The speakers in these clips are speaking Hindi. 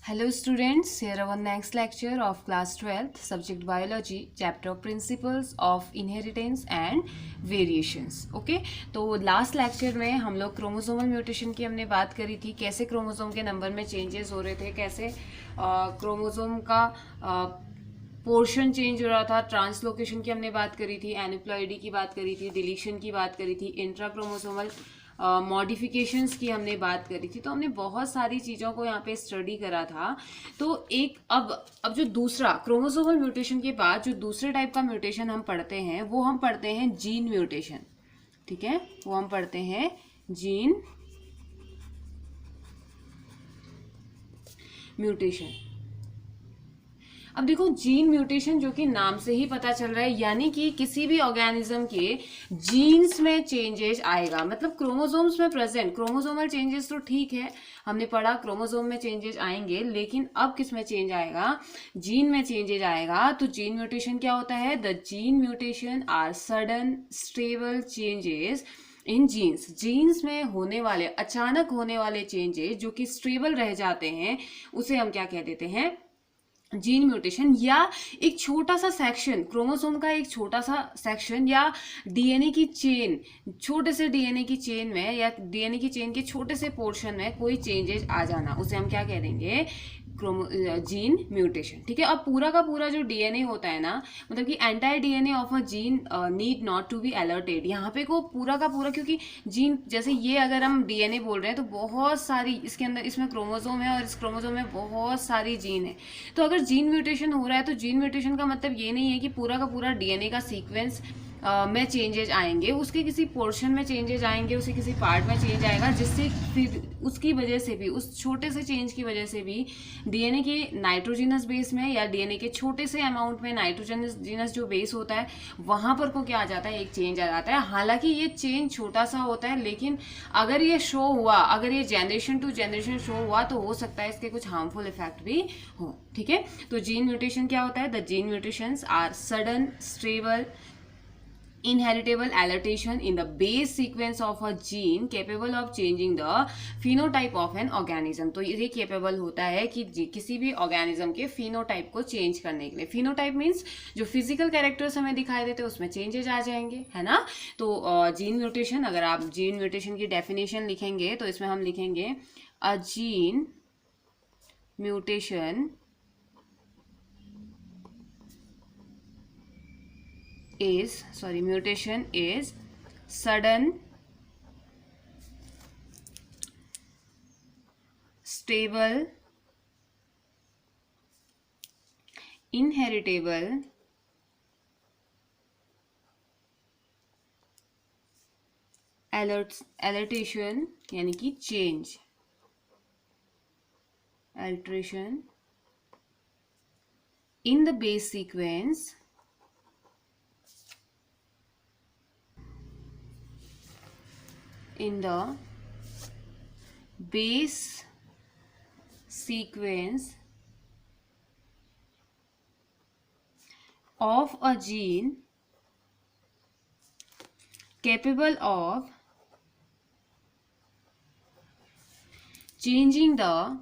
Hello students, here our next lecture of class 12th, subject biology, chapter principles of inheritance and variations. Okay, तो लास्ट लेक्चर में हम लोग क्रोमोसोमल म्यूटेशन की हमने बात करी थी, कैसे क्रोमोसोम के नंबर में चेंजेस हो रहे थे, कैसे क्रोमोसोम का पोर्शन चेंज हो रहा था, ट्रांसलोकेशन की हमने बात करी थी, एनिप्लॉइडी की बात करी थी, डिलीशन की बात करी थी, इंट्रा क्रोमोसोमल मॉडिफिकेशंस की हमने बात करी थी। तो हमने बहुत सारी चीज़ों को यहाँ पे स्टडी करा था। तो एक अब जो दूसरा क्रोमोसोमल म्यूटेशन के बाद जो दूसरे टाइप का म्यूटेशन हम पढ़ते हैं वो हम पढ़ते हैं जीन म्यूटेशन। ठीक है, वो हम पढ़ते हैं जीन म्यूटेशन। अब देखो, जीन म्यूटेशन जो कि नाम से ही पता चल रहा है, यानी कि किसी भी ऑर्गेनिज्म के जीन्स में चेंजेस आएगा, मतलब क्रोमोसोम्स में प्रेजेंट क्रोमोसोमल चेंजेस तो ठीक है, हमने पढ़ा क्रोमोसोम में चेंजेस आएंगे, लेकिन अब किस में चेंज आएगा? जीन में चेंजेस आएगा। तो जीन म्यूटेशन क्या होता है? The gene mutation are sudden stable changes in genes में होने वाले अचानक होने वाले चेंजेस जो कि स्टेबल रह जाते हैं, उसे हम क्या कह देते हैं? Gene mutation. या एक छोटा सा सेक्शन, क्रोमोसोम का एक छोटा सा सेक्शन या डीएनए की चेन, छोटे से डीएनए की चेन में या डीएनए की चेन के छोटे से पोर्शन में कोई चेंजेस आ जाना, उसे हम क्या कह देंगे? Gene mutation. ठीक है, अब पूरा का पूरा जो डीएनए होता है ना, मतलब कि entire DNA of a gene need not to be altered. यहाँ पे को पूरा का पूरा, क्योंकि जीन जैसे ये अगर हम डीएनए बोल रहे हैं तो बहुत सारी इसके अंदर, इसमें क्रोमोसोम है और इस क्रोमोसोम में बहुत सारी जीन है। तो अगर जीन म्यूटेशन हो रहा है तो जीन म्यूटेशन का मतलब ये नहीं है कि पूरा का पूरा डीएनए का सीक्वेंस में चेंजेज आएंगे, उसके किसी पोर्शन में चेंजेज आएंगे, उसके किसी पार्ट में चेंज आएगा, जिससे फिर उसकी वजह से भी, उस छोटे से चेंज की वजह से भी डीएनए के नाइट्रोजिनस बेस में या डीएनए के छोटे से अमाउंट में नाइट्रोजिनस जो बेस होता है वहां पर को क्या आ जाता है? एक चेंज आ जाता है। हालांकि ये चेंज छोटा सा होता है, लेकिन अगर ये शो हुआ, अगर ये जनरेशन टू जनरेशन शो हुआ तो हो सकता है इसके कुछ हार्मफुल इफेक्ट भी हो। ठीक है, तो जीन म्यूटेशन क्या होता है? The gene mutations are sudden stable inheritable adaptation in the base sequence of a gene capable of changing the phenotype of an organism। तो ये capable होता है कि किसी भी organism के phenotype को change करने के लिए। phenotype means जो physical characters हमें दिखाई देते हैं उसमें changes आ जाएंगे, है ना। तो gene mutation, अगर आप gene mutation की definition लिखेंगे तो इसमें हम लिखेंगे a gene mutation mutation is sudden, stable, inheritable, alteration यानी कि change, alteration in the base sequence in the base sequence of a gene capable of changing the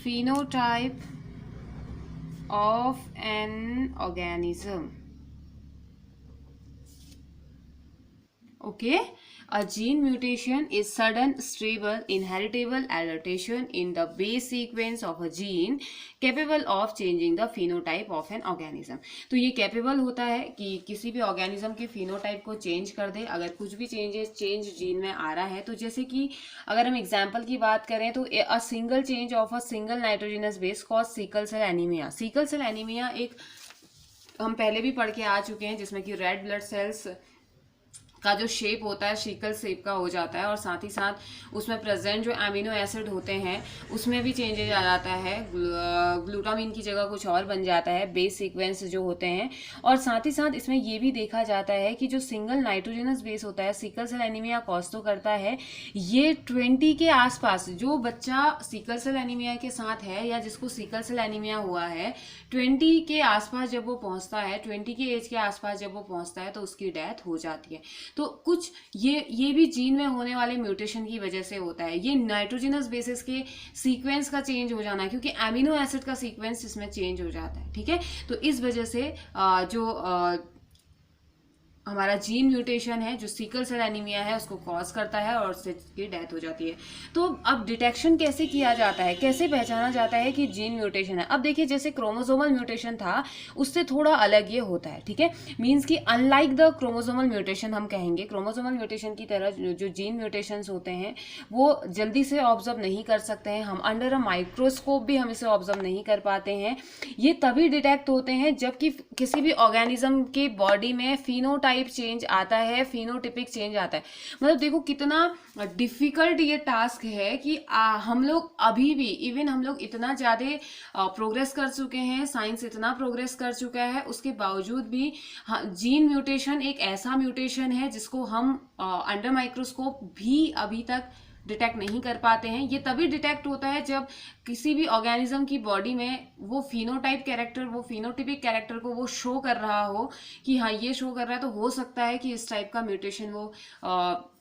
phenotype of an organism। Okay, a gene mutation is sudden, stable, inheritable adaptation in the base sequence of a gene capable of changing the phenotype of an organism। तो ये capable होता है कि किसी भी organism के phenotype को change कर दे, अगर कुछ भी change जीन में आ रहा है। तो जैसे कि अगर हम एग्जाम्पल की बात करें तो a single change of a single nitrogenous base cause sickle cell anemia। sickle cell anemia एक हम पहले भी पढ़ के आ चुके हैं, जिसमें कि रेड ब्लड सेल्स का जो शेप होता है सिकल शेप का हो जाता है, और साथ ही साथ उसमें प्रेजेंट जो अमीनो एसिड होते हैं उसमें भी चेंजेज आ जाता है, ग्लूटामिन की जगह कुछ और बन जाता है, बेस सीक्वेंस जो होते हैं। और साथ ही साथ इसमें ये भी देखा जाता है कि जो सिंगल नाइट्रोजनस बेस होता है सिकल सेल एनीमिया कॉज तो करता है, ये 20 के आसपास जो बच्चा सिकल सेल एनीमिया के साथ है या जिसको सिकल सेल एनीमिया हुआ है 20 के आसपास जब वो पहुंचता है, 20 के एज के आसपास जब वो पहुंचता है तो उसकी डेथ हो जाती है। तो कुछ ये भी जीन में होने वाले म्यूटेशन की वजह से होता है। ये नाइट्रोजिनस बेसिस के सीक्वेंस का चेंज हो जाना, क्योंकि एमिनो एसिड का सीक्वेंस इसमें चेंज हो जाता है, ठीक है। तो इस वजह से हमारा जीन म्यूटेशन है जो सिकल सेल एनीमिया है उसको कॉज करता है और उससे की डेथ हो जाती है। तो अब डिटेक्शन कैसे किया जाता है, कैसे पहचाना जाता है कि जीन म्यूटेशन है? अब देखिए, जैसे क्रोमोसोमल म्यूटेशन था उससे थोड़ा अलग ये होता है, ठीक है। मीन्स कि अनलाइक द क्रोमोसोमल म्यूटेशन, हम कहेंगे क्रोमोसोमल म्यूटेशन की तरह जो जीन म्यूटेशन होते हैं वो जल्दी से ऑब्जर्व नहीं कर सकते हैं, हम अंडर अ माइक्रोस्कोप भी हम इसे ऑब्जर्व नहीं कर पाते हैं। ये तभी डिटेक्ट होते हैं जबकि किसी भी ऑर्गेनिज्म के बॉडी में फिनोटाइप चेंज आता है, फिनोटिपिक चेंज आता है। मतलब देखो कितना डिफिकल्ट ये टास्क है कि हम लोग अभी भी, इवन हम लोग इतना ज़्यादा प्रोग्रेस कर चुके हैं, साइंस इतना प्रोग्रेस कर चुका है, उसके बावजूद भी जीन म्यूटेशन एक ऐसा म्यूटेशन है जिसको हम अंडर माइक्रोस्कोप भी अभी तक डिटेक्ट नहीं कर पाते हैं। ये तभी डिटेक्ट होता है जब किसी भी ऑर्गेनिज्म की बॉडी में वो फिनोटाइप कैरेक्टर, वो फिनोटिपिक कैरेक्टर को वो शो कर रहा हो कि हाँ ये शो कर रहा है, तो हो सकता है कि इस टाइप का म्यूटेशन वो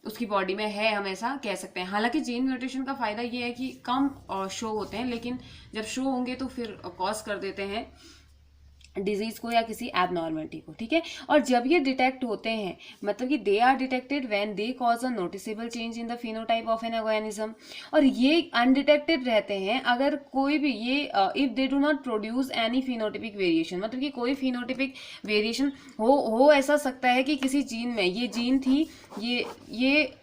उसकी बॉडी में है, हम ऐसा कह सकते हैं। हालांकि जीन म्यूटेशन का फायदा ये है कि कम शो होते हैं, लेकिन जब शो होंगे तो फिर कॉज कर देते हैं डिजीज को या किसी एबनॉर्मलिटी को, ठीक है। और जब ये डिटेक्ट होते हैं, मतलब कि they are detected when they cause a noticeable change in the phenotype of an organism. और ये अनडिटेक्टेड रहते हैं अगर कोई भी ये if they do not produce any phenotypic variation, मतलब कि कोई फिनोटिपिक वेरिएशन हो ऐसा सकता है कि किसी जीन में, ये जीन थी, ये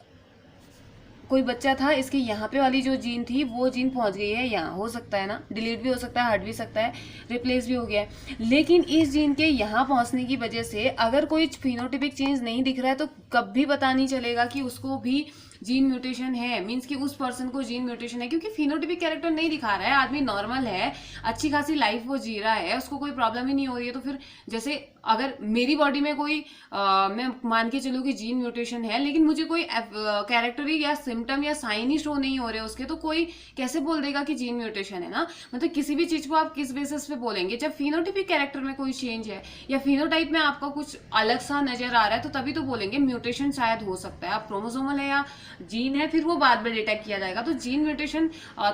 कोई बच्चा था, इसकी यहाँ पे वाली जो जीन थी वो जीन पहुंच गई है यहाँ, हो सकता है ना, डिलीट भी हो सकता है, हट भी सकता है, रिप्लेस भी हो गया है। लेकिन इस जीन के यहाँ पहुंचने की वजह से अगर कोई फिनोटिपिक चेंज नहीं दिख रहा है तो कभी पता नहीं चलेगा कि उसको भी जीन म्यूटेशन है, मीन्स कि उस पर्सन को जीन म्यूटेशन है, क्योंकि फिनोटिपिक कैरेक्टर नहीं दिखा रहा है, आदमी नॉर्मल है, अच्छी खासी लाइफ वो जी रहा है, उसको कोई प्रॉब्लम ही नहीं हो रही है। तो फिर जैसे अगर मेरी बॉडी में कोई मैं मान के चलूँ कि जीन म्यूटेशन है, लेकिन मुझे कोई कैरेक्टर या सिम्टम या साइन ही शो नहीं हो रहे उसके, तो कोई कैसे बोल देगा कि जीन म्यूटेशन है ना। मतलब किसी भी चीज को आप किस बेसिस पे बोलेंगे, जब फिनोटिपिक कैरेक्टर में कोई चेंज है या फिनोटाइप में आपका कुछ अलग सा नजर आ रहा है तो तभी तो बोलेंगे म्यूटेशन शायद हो सकता है। आप क्रोमोसोमल है या जीन है, फिर वो बाद में डिटेक्ट किया जाएगा। तो जीन म्यूटेशन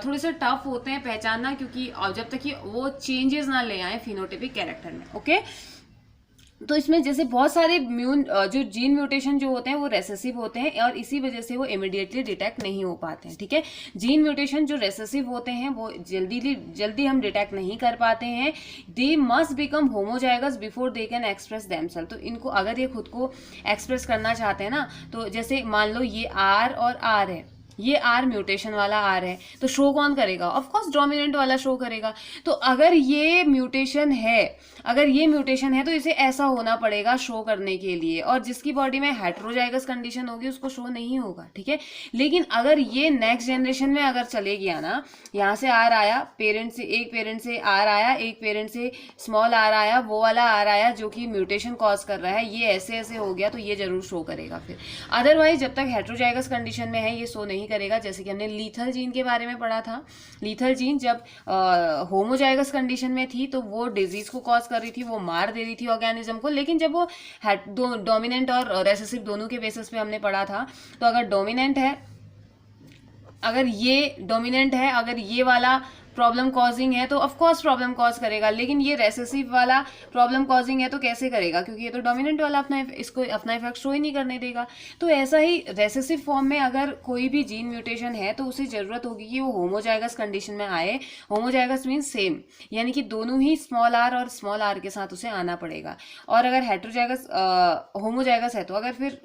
थोड़े से टफ होते हैं पहचानना, क्योंकि जब तक कि वो चेंजेस ना ले आए फिनोटिपिक कैरेक्टर में, ओके। तो इसमें जैसे बहुत सारे जो जीन म्यूटेशन जो होते हैं वो रेसेसिव होते हैं और इसी वजह से वो इमीडिएटली डिटेक्ट नहीं हो पाते हैं, ठीक है। जीन म्यूटेशन जो रेसेसिव होते हैं वो जल्दी हम डिटेक्ट नहीं कर पाते हैं। They must become homozygous before they can express themself. तो इनको अगर ये खुद को एक्सप्रेस करना चाहते हैं ना, तो जैसे मान लो ये आर और आर है, ये आर म्यूटेशन वाला आर है, तो शो कौन करेगा? ऑफ कोर्स डोमिनेंट वाला शो करेगा। तो अगर ये म्यूटेशन है तो इसे ऐसा होना पड़ेगा शो करने के लिए, और जिसकी बॉडी में हेटेरोजाइगस कंडीशन होगी उसको शो नहीं होगा, ठीक है। लेकिन अगर ये नेक्स्ट जनरेशन में अगर चले गया ना, यहाँ से आर आया, एक पेरेंट से आर आया, एक पेरेंट से स्मॉल आर आया, वो वाला आर आया जो कि म्यूटेशन कॉज कर रहा है, ये ऐसे हो गया, तो ये जरूर शो करेगा फिर। अदरवाइज जब तक हेटेरोजाइगस कंडीशन में है ये शो नहीं करेगा। जैसे कि हमने लीथल जीन के बारे में पढ़ा था, लीथल जीन जब होमोजाइगस कंडीशन में थी तो वो डिजीज को कॉज कर रही थी, वो मार दे रही थी ऑर्गेनिज्म को। लेकिन जब वो डोमिनेंट और रेसेसिव दोनों के बेसिस पे हमने पढ़ा था, तो अगर डोमिनेंट है, अगर ये वाला प्रॉब्लम कॉजिंग है तो ऑफ कोर्स प्रॉब्लम कॉज करेगा। लेकिन ये रेसेसिव वाला प्रॉब्लम कॉजिंग है तो कैसे करेगा, क्योंकि ये तो डोमिनेंट वाला इसको अपना इफेक्ट शो ही नहीं करने देगा। तो ऐसा ही रेसेसिव फॉर्म में अगर कोई भी जीन म्यूटेशन है तो उसे जरूरत होगी कि वो होमोजाइगस कंडीशन में आए। होमोजाइगस मीन्स सेम, यानी कि दोनों ही स्मॉल आर और स्मॉल आर के साथ उसे आना पड़ेगा। और अगर हेटेरोजाइगस होमोजाइगस है तो अगर फिर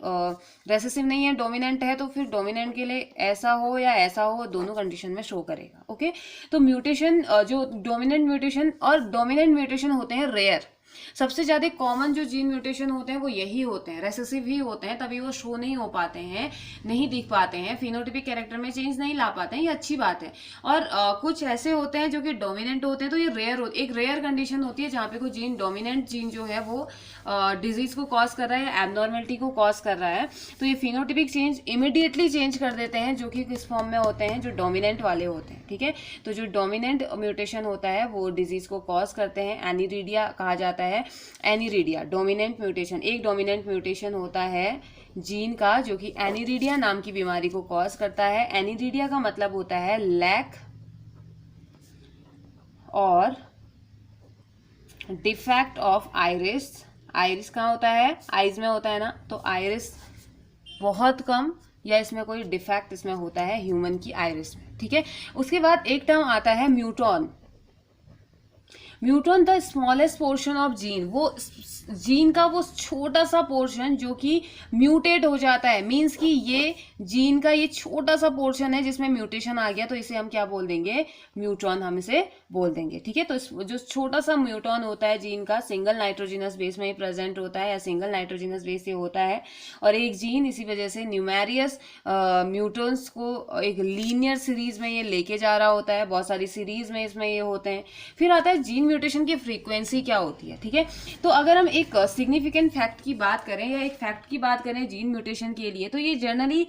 रेसेसिव नहीं है, डोमिनेंट है, तो फिर डोमिनेंट के लिए ऐसा हो या ऐसा हो, दोनों कंडीशन में शो करेगा, ओके। तो म्यूटेशन जो डोमिनेंट म्यूटेशन होते हैं रेयर। सबसे ज्यादा कॉमन जो जीन म्यूटेशन होते हैं वो यही होते हैं, रेसेसिव ही होते हैं, तभी वो शो नहीं हो पाते हैं, नहीं दिख पाते हैं, फिनोटिपिक कैरेक्टर में चेंज नहीं ला पाते हैं, ये अच्छी बात है। और कुछ ऐसे होते हैं जो कि डोमिनेंट होते हैं, तो ये एक रेयर कंडीशन होती है जहाँ पे कोई जीन, डोमिनेंट जीन जो है वो डिजीज को कॉज कर रहा है, एबनॉर्मलिटी को कॉज कर रहा है, तो ये फिनोटिपिक चेंज इमीडिएटली चेंज कर देते हैं, जो कि किस फॉर्म में होते हैं, जो डोमिनेंट वाले होते हैं, ठीक है। तो जो डोमिनेंट म्यूटेशन होता है वो डिजीज को कॉज करते हैं, एनीरिडिया कहा जाता है। एनीरिडिया डोमिनेंट म्यूटेशन, एक डोमिनेंट म्यूटेशन होता है जीन का जो कि एनिरीडिया नाम की बीमारी को कॉज करता है। एनिरीडिया का मतलब होता है लैक और डिफेक्ट ऑफ आइरिस। आइरिस कहाँ होता है? आइज में होता है ना, तो आइरिस बहुत कम या इसमें कोई डिफेक्ट इसमें होता है ह्यूमन की आइरिस में, ठीक है। उसके बाद एक टर्म आता है muton. Muton the smallest portion of gene, वो जीन का वो छोटा सा पोर्शन जो कि म्यूटेट हो जाता है, मींस कि ये जीन का ये छोटा सा पोर्शन है जिसमें म्यूटेशन आ गया, तो इसे हम क्या बोल देंगे? म्यूटॉन हम इसे बोल देंगे, ठीक है। तो जो छोटा सा म्यूटॉन होता है जीन का, सिंगल नाइट्रोजिनस बेस में ही प्रेजेंट होता है या सिंगल नाइट्रोजिनस बेस से होता है, और एक जीन इसी वजह से न्यूमेरियस म्यूटॉन्स को एक लीनियर सीरीज में ये लेके जा रहा होता है, बहुत सारी सीरीज में इसमें ये होते हैं। फिर आता है जीन म्यूटेशन की फ्रीक्वेंसी क्या होती है, ठीक है। तो अगर हम एक सिग्निफिकेंट फैक्ट की बात करें या एक फैक्ट की बात करें जीन म्यूटेशन के लिए, तो ये जनरली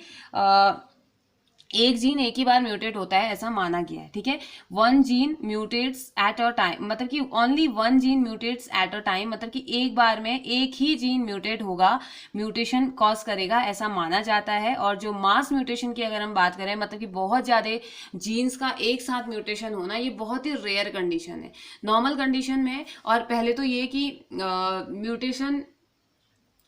एक जीन एक ही बार म्यूटेट होता है ऐसा माना गया है, ठीक है। One gene mutates at a time, मतलब कि only one gene mutates at a time, मतलब कि एक बार में एक ही जीन म्यूटेट होगा, म्यूटेशन कॉज करेगा, ऐसा माना जाता है। और जो मास म्यूटेशन की अगर हम बात करें, मतलब कि बहुत ज़्यादा जीन्स का एक साथ म्यूटेशन होना, ये बहुत ही रेयर कंडीशन है नॉर्मल कंडीशन में। और पहले तो ये कि म्यूटेशन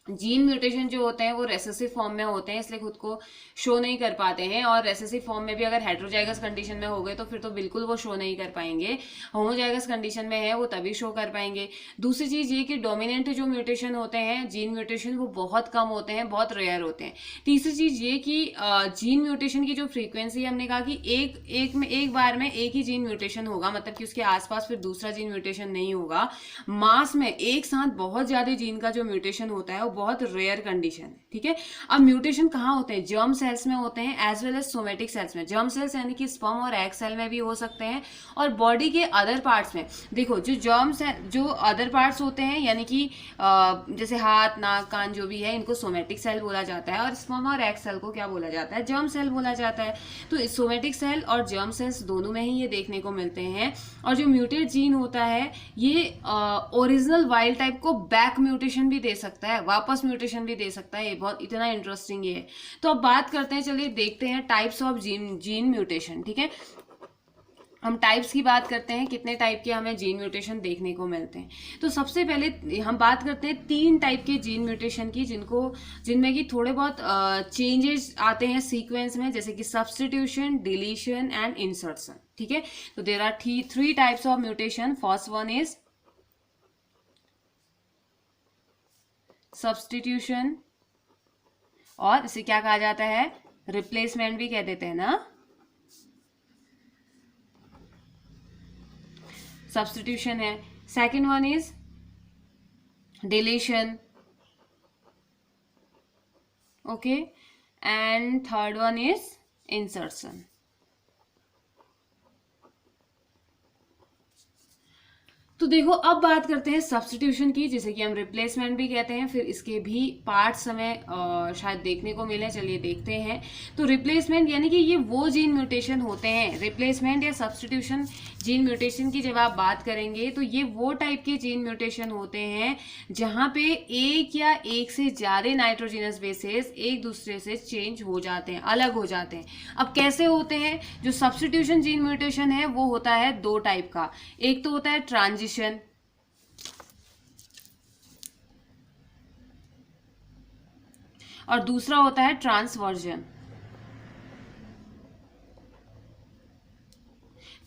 जीन म्यूटेशन जो होते हैं वो रेसेसिव फॉर्म में होते हैं, इसलिए खुद को शो नहीं कर पाते हैं। और रेसेसिव फॉर्म में भी अगर हेट्रोजाइगस कंडीशन में हो गए तो फिर तो बिल्कुल वो शो नहीं कर पाएंगे। होमोजाइगस कंडीशन में है वो तभी शो कर पाएंगे। दूसरी चीज़ ये कि डोमिनेंट जो म्यूटेशन होते हैं जीन म्यूटेशन, वो बहुत कम होते हैं, बहुत रेयर होते हैं। तीसरी चीज़ ये कि जीन म्यूटेशन की जो फ्रीक्वेंसी, हमने कहा कि एक बार में एक ही जीन म्यूटेशन होगा, मतलब कि उसके आसपास फिर दूसरा जीन म्यूटेशन नहीं होगा। मास में एक साथ बहुत ज़्यादा जीन का जो म्यूटेशन होता है वो बहुत रेयर कंडीशन है, ठीक है। अब म्यूटेशन कहाँ होते हैं? जर्म सेल्स में होते हैं as well as somatic cells में। जर्म सेल्स यानी कि स्पर्म और एग सेल में भी हो सकते हैं, और बॉडी के अदर पार्ट्स में। देखो जो जर्म सेल, जो अदर पार्ट्स होते हैं यानी कि जैसे हाथ, नाक, कान जो भी है, इनको सोमेटिक सेल बोला जाता है, और स्पर्म और एग सेल को क्या बोला जाता है? जर्म सेल बोला जाता है। तो सोमेटिक सेल और जर्म सेल्स दोनों में ही ये देखने को मिलते हैं। और जो म्यूटेट जीन होता है ये ओरिजिनल वाइल्ड टाइप को बैक म्यूटेशन भी दे सकता है, वापस म्यूटेशन भी दे सकता है। ये बहुत इतना इंटरेस्टिंग ये है। तो अब बात करते हैं, चलिए देखते हैं टाइप्स ऑफ जीन म्यूटेशन, ठीक है। हम टाइप्स की बात करते हैं, कितने टाइप के हमें जीन म्यूटेशन देखने को मिलते हैं। तो सबसे पहले हम बात करते हैं 3 टाइप के जीन म्यूटेशन की, जिनमें कि थोड़े बहुत चेंजेस आते हैं सीक्वेंस में, जैसे कि सब्स्टिट्यूशन, डिलीशन एंड इंसर्शन, ठीक है। तो there are 3 types of mutation. First one is substitution, और इसे क्या कहा जाता है? रिप्लेसमेंट भी कह देते हैं ना। सब्स्टिट्यूशन है। Second one is deletion, okay, and third one is insertion. तो देखो अब बात करते हैं सब्स्टिट्यूशन की, जिसे कि हम रिप्लेसमेंट भी कहते हैं। फिर इसके भी पार्ट्स हमें शायद देखने को मिले, चलिए देखते हैं। तो रिप्लेसमेंट यानी कि ये वो जीन म्यूटेशन होते हैं, रिप्लेसमेंट या सब्स्टिट्यूशन जीन म्यूटेशन की जब आप बात करेंगे तो ये वो टाइप के जीन म्यूटेशन होते हैं जहां पे एक या एक से ज्यादा नाइट्रोजिनस बेसेस एक दूसरे से चेंज हो जाते हैं, अलग हो जाते हैं। अब कैसे होते हैं? जो सब्स्टिट्यूशन जीन म्यूटेशन है वो होता है 2 टाइप का। एक तो होता है ट्रांजिशन, और दूसरा होता है ट्रांसवर्जन।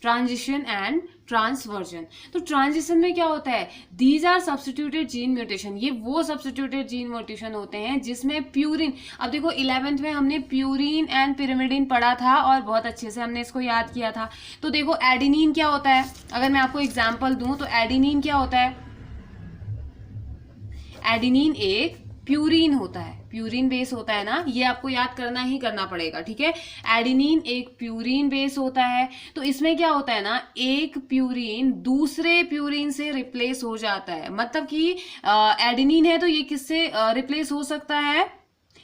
Transition and transversion. तो ट्रांजिशन में क्या होता है? These are substituted gene mutation. ये वो सब्स्टिट्यूटेड जीन म्यूटेशन होते हैं जिसमें प्यूरिन, अब देखो 11th में हमने प्यूरिन एंड पिरिमिडिन पढ़ा था और बहुत अच्छे से हमने इसको याद किया था। तो देखो एडिनिन क्या होता है, अगर मैं आपको एग्जांपल दूं तो एडिनिन क्या होता है? एडिनिन एक प्यूरिन होता है, प्यूरिन बेस होता है ना, ये आपको याद करना ही करना पड़ेगा, ठीक है। एडिनिन एक प्यूरिन बेस होता है। तो इसमें क्या होता है ना, एक प्यूरिन दूसरे प्यूरिन से रिप्लेस हो जाता है। मतलब कि एडिनिन है तो ये किससे रिप्लेस हो सकता है?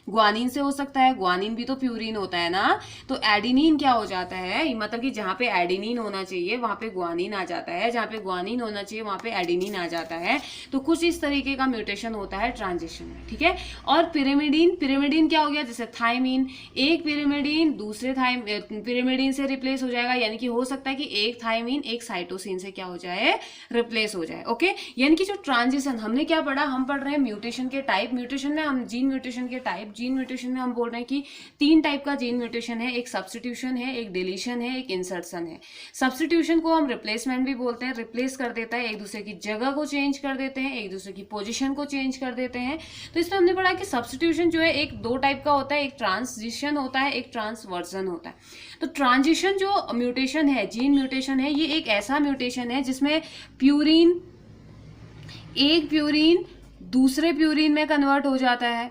ग्वानिन से हो सकता है, ग्वानिन भी तो प्यूरिन होता है ना। तो एडिनिन क्या हो जाता है, मतलब कि जहां पे एडिनिन होना चाहिए वहां पे ग्वानिन आ जाता है, जहां पे ग्वानिन होना चाहिए वहां पे एडिनिन आ जाता है। तो कुछ इस तरीके का म्यूटेशन होता है ट्रांजिशन में, ठीक है। और पिरिमिडीन, पिरिमिडीन क्या हो गया, जैसे थायमीन, एक पिरिमिडीन दूसरे पिरिमिडीन से रिप्लेस हो जाएगा, यानी कि हो सकता है कि एक थायमीन एक साइटोसिन से क्या हो जाए, रिप्लेस हो जाए। ओके, यानी कि जो ट्रांजिशन हमने क्या पढ़ा, हम पढ़ रहे हैं म्यूटेशन के टाइप, म्यूटेशन में हम जीन म्यूटेशन के टाइप, जीन म्यूटेशन में हम बोल रहे हैं कि 3 टाइप का जीन म्यूटेशन है, एक सब्स्टिट्यूशन है, एक डिलीशन है, एक इंसर्शन है। सब्स्टिट्यूशन को हम रिप्लेसमेंट भी बोलते हैं, रिप्लेस कर देता है, एक दूसरे की जगह को चेंज कर देते हैं, एक दूसरे की पोजीशन को चेंज कर देते हैं। तो इसमें हमने पढ़ा कि सब्स्टिट्यूशन जो है एक 2 टाइप का होता है, एक ट्रांजिशन होता है, एक ट्रांसवर्जन होता है। तो ट्रांजिशन जो म्यूटेशन है, जीन म्यूटेशन है, ये एक ऐसा म्यूटेशन है जिसमें प्यूरिन, एक प्यूरिन दूसरे प्यूरिन में कन्वर्ट हो जाता है,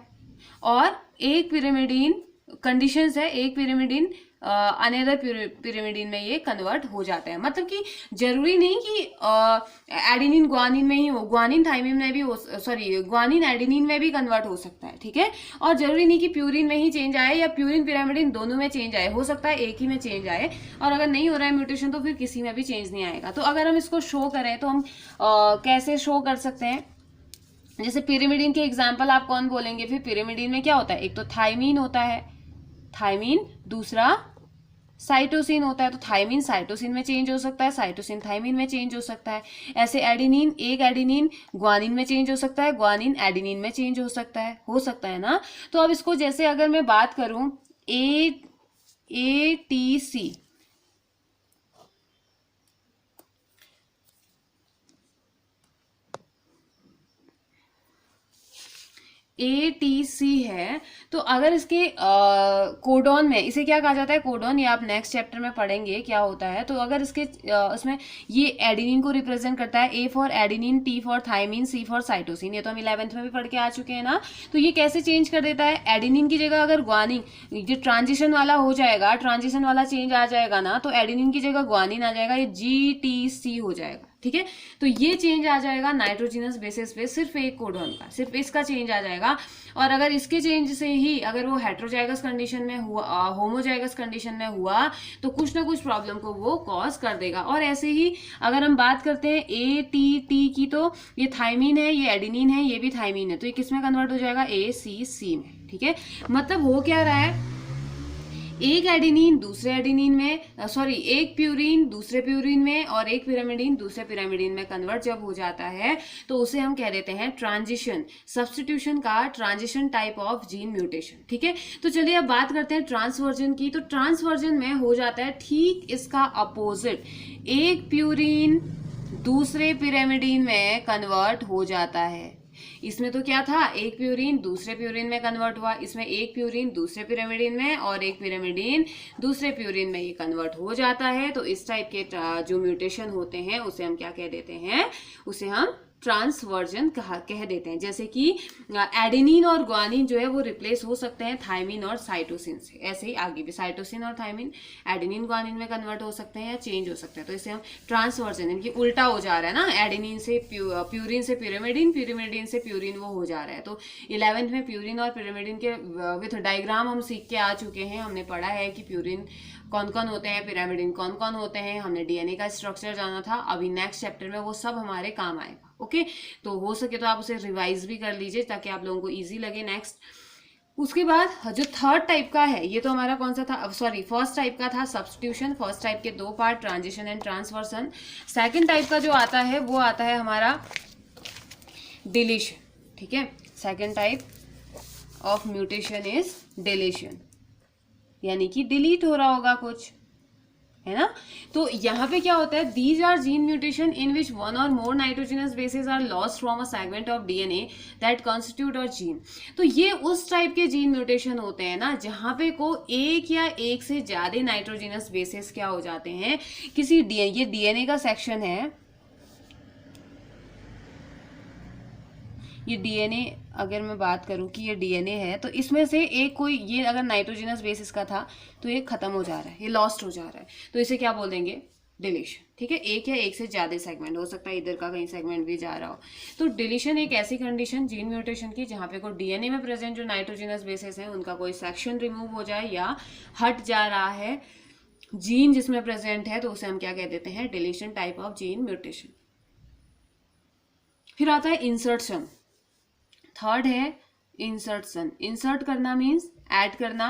और एक पिरिमिडीन, कंडीशंस है, एक पिरिमिडीन अनदर पिरिमिडीन में ये कन्वर्ट हो जाता है। मतलब कि जरूरी नहीं कि एडिनिन ग्वानिन में ही हो, ग्वानिन थायमीन में भी हो, सॉरी ग्वानिन एडिनिन में भी कन्वर्ट हो सकता है, ठीक है। और जरूरी नहीं कि प्यूरिन में ही चेंज आए या प्यूरिन पिरामिडिन दोनों में चेंज आए, हो सकता है एक ही में चेंज आए, और अगर नहीं हो रहा है म्यूटेशन तो फिर किसी में भी चेंज नहीं आएगा। तो अगर हम इसको शो करें तो हम कैसे शो कर सकते हैं, जैसे पिरिमिडीन के एग्जाम्पल आप कौन बोलेंगे, फिर पिरिमिडीन में क्या होता है, एक तो थायमीन होता है, थायमीन, दूसरा साइटोसिन होता है। तो थायमीन साइटोसिन में चेंज हो सकता है, साइटोसिन थायमीन में चेंज हो सकता है। ऐसे एडिनिन, एक एडिनिन ग्वानिन में चेंज हो सकता है, ग्वानिन एडिनिन में चेंज हो सकता है ना। तो अब इसको जैसे अगर मैं बात करूं ATC, ATC है, तो अगर इसके कोडॉन में, इसे क्या कहा जाता है, कोडॉन, ये आप नेक्स्ट चैप्टर में पढ़ेंगे क्या होता है। तो अगर इसके उसमें ये एडिनिन को रिप्रेजेंट करता है, A for adenine, T for thymine, C for cytosine, ये तो हम 11th में भी पढ़ के आ चुके हैं ना। तो ये कैसे चेंज कर देता है, एडिनिन की जगह अगर ग्वानिन, जो ट्रांजिशन वाला हो जाएगा, ट्रांजिशन वाला चेंज आ जाएगा ना, तो एडिनिन की जगह ग्वानिन आ जाएगा, ये GTC हो जाएगा, ठीक है। तो ये चेंज आ जाएगा नाइट्रोजिनस बेसिस पे, सिर्फ एक कोडॉन का, सिर्फ इसका चेंज आ जाएगा। और अगर इसके चेंज से ही अगर वो हेट्रोजाइगस कंडीशन में हुआ, होमोजाइगस कंडीशन में हुआ, तो कुछ ना कुछ प्रॉब्लम को वो कॉज कर देगा। और ऐसे ही अगर हम बात करते हैं ATT की, तो ये थायमीन है, ये एडिनिन है, ये भी थायमीन है, तो ये किस में कन्वर्ट हो जाएगा, ACC में, ठीक है। मतलब हो क्या रहा है, एक एडिनिन दूसरे एडिनिन में, सॉरी एक प्यूरिन दूसरे प्यूरिन में, और एक पिरामिडिन दूसरे पिरामिडिन में कन्वर्ट जब हो जाता है, तो उसे हम कह देते हैं ट्रांजिशन, सब्स्टिट्यूशन का transition type of gene mutation, ठीक है। तो चलिए अब बात करते हैं ट्रांसवर्जन की। तो ट्रांसवर्जन में हो जाता है ठीक इसका अपोजिट, एक प्यूरिन दूसरे पिरामिडिन में कन्वर्ट हो जाता है। इसमें तो क्या था, एक प्यूरिन दूसरे प्यूरिन में कन्वर्ट हुआ, इसमें एक प्यूरिन दूसरे पिरामिडिन में और एक पिरामिडिन दूसरे प्यूरिन में ये कन्वर्ट हो जाता है। तो इस टाइप के जो म्यूटेशन होते हैं उसे हम क्या कह देते हैं, उसे हम ट्रांसवर्जन कह देते हैं। जैसे कि एडेनिन और ग्वानिन जो है वो रिप्लेस हो सकते हैं थायमीन और साइटोसिन से, ऐसे ही आगे भी साइटोसिन और थायमीन एडेनिन ग्वानिन में कन्वर्ट हो सकते हैं या चेंज हो सकते हैं। तो इसे हम ट्रांसवर्जन, इनकी उल्टा हो जा रहा है ना, एडेनिन से प्यूरिन से पिरामिडिन, पिरामिडिन से प्यूरिन वो हो जा रहा है। तो 11th में प्यूरिन और पिरामिडिन के विथ डायग्राम हम सीख के आ चुके हैं। हमने पढ़ा है कि प्यूरिन कौन कौन होते हैं, पिरामिडिन कौन कौन होते हैं, हमने डीएनए का स्ट्रक्चर जाना था। अभी नेक्स्ट चैप्टर में वो सब हमारे काम आएगा। ओके, तो हो सके तो आप उसे रिवाइज भी कर लीजिए ताकि आप लोगों को इजी लगे। नेक्स्ट, उसके बाद जो थर्ड टाइप का है, ये तो हमारा कौन सा था, सॉरी फर्स्ट टाइप का था सब्स्टिट्यूशन। फर्स्ट टाइप के 2 part, transition and transversion. Second type का जो आता है वो आता है हमारा डिलीशन, ठीक है। Second type of mutation is deletion, यानी कि डिलीट हो रहा होगा कुछ, है ना। तो यहाँ पे क्या होता है, these are gene mutation in which one or more nitrogenous bases are lost from a segment of DNA that constitute a gene. तो ये उस टाइप के जीन म्यूटेशन होते हैं ना जहाँ पे को एक या एक से ज्यादा नाइट्रोजनस बेसेस क्या हो जाते हैं किसी ये डीएनए का सेक्शन है, ये डीएनए अगर मैं बात करूं कि ये डीएनए है, तो इसमें से एक कोई, ये अगर नाइट्रोजनस बेसिस का था तो ये खत्म हो जा रहा है, ये लॉस्ट हो जा रहा है, तो इसे क्या बोल देंगे, डिलीशन, ठीक है। एक या एक से ज्यादा सेगमेंट हो सकता है, इधर का कहीं सेगमेंट भी जा रहा हो। तो डिलीशन एक ऐसी कंडीशन जीन म्यूटेशन की जहां पे कोई डीएनए में प्रेजेंट जो नाइट्रोजनस बेसेस हैं उनका कोई सेक्शन रिमूव हो जाए या हट जा रहा है जीन जिसमें प्रेजेंट है, तो उसे हम क्या कह देते हैं, deletion type of gene mutation. फिर आता है इंसर्शन। थर्ड है इंसर्शन। इंसर्ट करना मीन्स ऐड करना,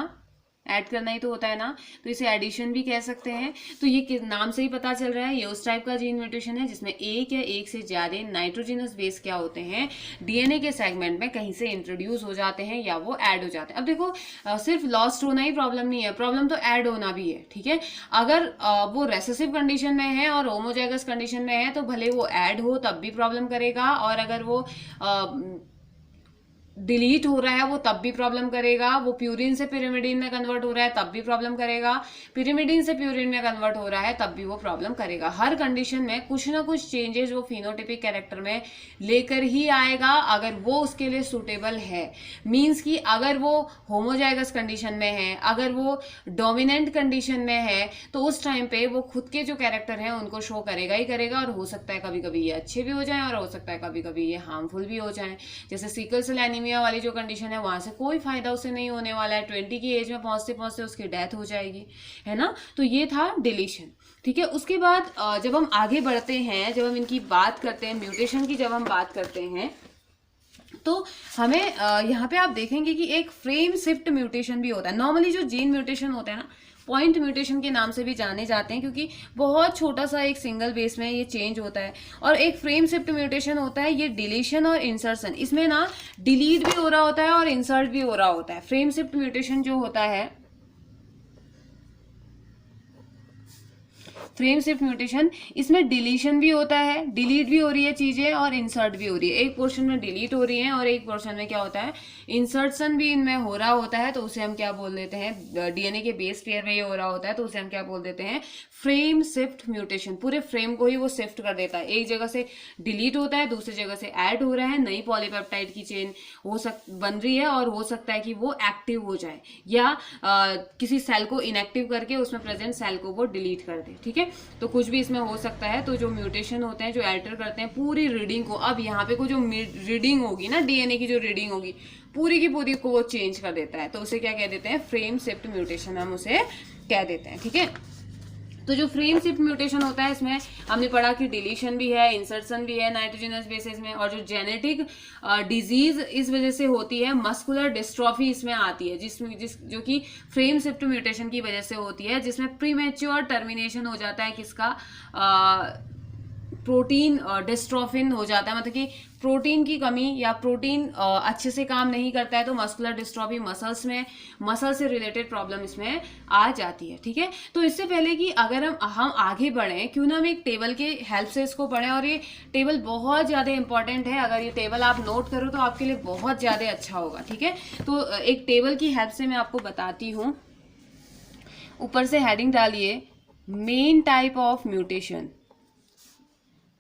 ऐड करना ही तो होता है ना, तो इसे एडिशन भी कह सकते हैं। तो ये नाम से ही पता चल रहा है ये उस टाइप का जीन म्यूटेशन है जिसमें एक या एक से ज्यादा नाइट्रोजनस बेस क्या होते हैं, डीएनए के सेगमेंट में कहीं से इंट्रोड्यूस हो जाते हैं या वो ऐड हो जाते हैं। अब देखो सिर्फ लॉस्ट होना ही प्रॉब्लम नहीं है, प्रॉब्लम तो ऐड होना भी है, ठीक है। अगर वो रेसेसिव कंडीशन में है और होमोजाइगस कंडीशन में है तो भले वो ऐड हो तब भी प्रॉब्लम करेगा, और अगर वो डिलीट हो रहा है वो तब भी प्रॉब्लम करेगा, वो प्यूरिन से पिरिमिडीन में कन्वर्ट हो रहा है तब भी प्रॉब्लम करेगा, पिरिमिडीन से प्यूरिन में कन्वर्ट हो रहा है तब भी वो प्रॉब्लम करेगा। हर कंडीशन में कुछ ना कुछ चेंजेस वो फिनोटिपिक कैरेक्टर में लेकर ही आएगा अगर वो उसके लिए सुटेबल है। मीन्स कि अगर वो होमोजाइगस कंडीशन में है, अगर वो डोमिनेंट कंडीशन में है, तो उस टाइम पे वो खुद के जो कैरेक्टर हैं उनको शो करेगा ही करेगा, और हो सकता है कभी कभी ये अच्छे भी हो जाएं और हो सकता है कभी कभी ये हार्मफुल भी हो जाएं। जैसे सिकल सेल एनीमिया वाली जो कंडीशन है वहां से कोई फायदा उसे नहीं होने वाला है, 20 की एज में पहुंचते पहुंचते उसकी डेथ हो जाएगी, है ना। तो ये था डिलीशन, ठीक है। उसके बाद जब हम आगे बढ़ते हैं, जब हम इनकी बात करते हैं, म्यूटेशन की जब हम बात करते हैं, तो हमें यहाँ पे आप देखेंगे कि एक फ्रेम शिफ्ट म्यूटेशन भी होता है। नॉर्मली जो जीन म्यूटेशन होता है ना, पॉइंट म्यूटेशन के नाम से भी जाने जाते हैं क्योंकि बहुत छोटा सा एक सिंगल बेस में ये चेंज होता है। और एक फ्रेम शिफ्ट म्यूटेशन होता है, ये डिलीशन और इंसर्शन, इसमें ना डिलीट भी हो रहा होता है और इंसर्ट भी हो रहा होता है। फ्रेम शिफ्ट म्यूटेशन जो होता है, फ्रेम शिफ्ट म्यूटेशन, इसमें डिलीशन भी होता है, डिलीट भी हो रही है चीजें और इंसर्ट भी हो रही है। एक पोर्शन में डिलीट हो रही है और एक पोर्शन में क्या होता है, इंसर्शन भी इनमें हो रहा होता है। तो उसे हम क्या बोल देते हैं, डीएनए के बेस पेयर में ये हो रहा होता है तो उसे हम क्या बोल देते हैं, फ्रेम शिफ्ट म्यूटेशन। पूरे फ्रेम को ही वो शिफ्ट कर देता है, एक जगह से डिलीट होता है दूसरी जगह से ऐड हो रहा है, नई पॉलीपेप्टाइड की चेन बन रही है, और हो सकता है कि वो एक्टिव हो जाए या किसी सेल को इनएक्टिव करके उसमें प्रेजेंट सेल को वो डिलीट कर दे, ठीक है। तो कुछ भी इसमें हो सकता है। तो जो म्यूटेशन होते हैं जो अल्टर करते हैं पूरी रीडिंग को, अब यहाँ पे कोई जो रीडिंग होगी ना, डीएनए की जो रीडिंग होगी पूरी की पूरी को वो चेंज कर देता है, तो उसे क्या कह देते हैं, फ्रेम शिफ्ट म्यूटेशन हम उसे कह देते हैं, ठीक है। तो जो फ्रेम शिफ्ट म्यूटेशन होता है इसमें हमने पढ़ा कि डिलीशन भी है, इंसर्शन भी है नाइट्रोजनस बेसिस में, और जो जेनेटिक डिजीज इस वजह से होती है, मस्कुलर डिस्ट्रॉफी इसमें आती है, जो कि फ्रेम शिफ्ट म्यूटेशन की वजह से होती है, जिसमें प्रीमेच्योर टर्मिनेशन हो जाता है किसका, प्रोटीन डिस्ट्रोफिन हो जाता है, मतलब कि प्रोटीन की कमी या प्रोटीन अच्छे से काम नहीं करता है, तो मस्कुलर डिस्ट्रॉफी, मसल से रिलेटेड प्रॉब्लम इसमें आ जाती है, ठीक है। तो इससे पहले कि अगर हम आगे बढ़ें, क्यों ना हम एक टेबल के हेल्प से इसको पढ़ें, और ये टेबल बहुत ज्यादा इंपॉर्टेंट है, अगर ये टेबल आप नोट करो तो आपके लिए बहुत ज्यादा अच्छा होगा, ठीक है। तो एक टेबल की हेल्प से मैं आपको बताती हूँ, ऊपर से हेडिंग डालिए, main type of mutation,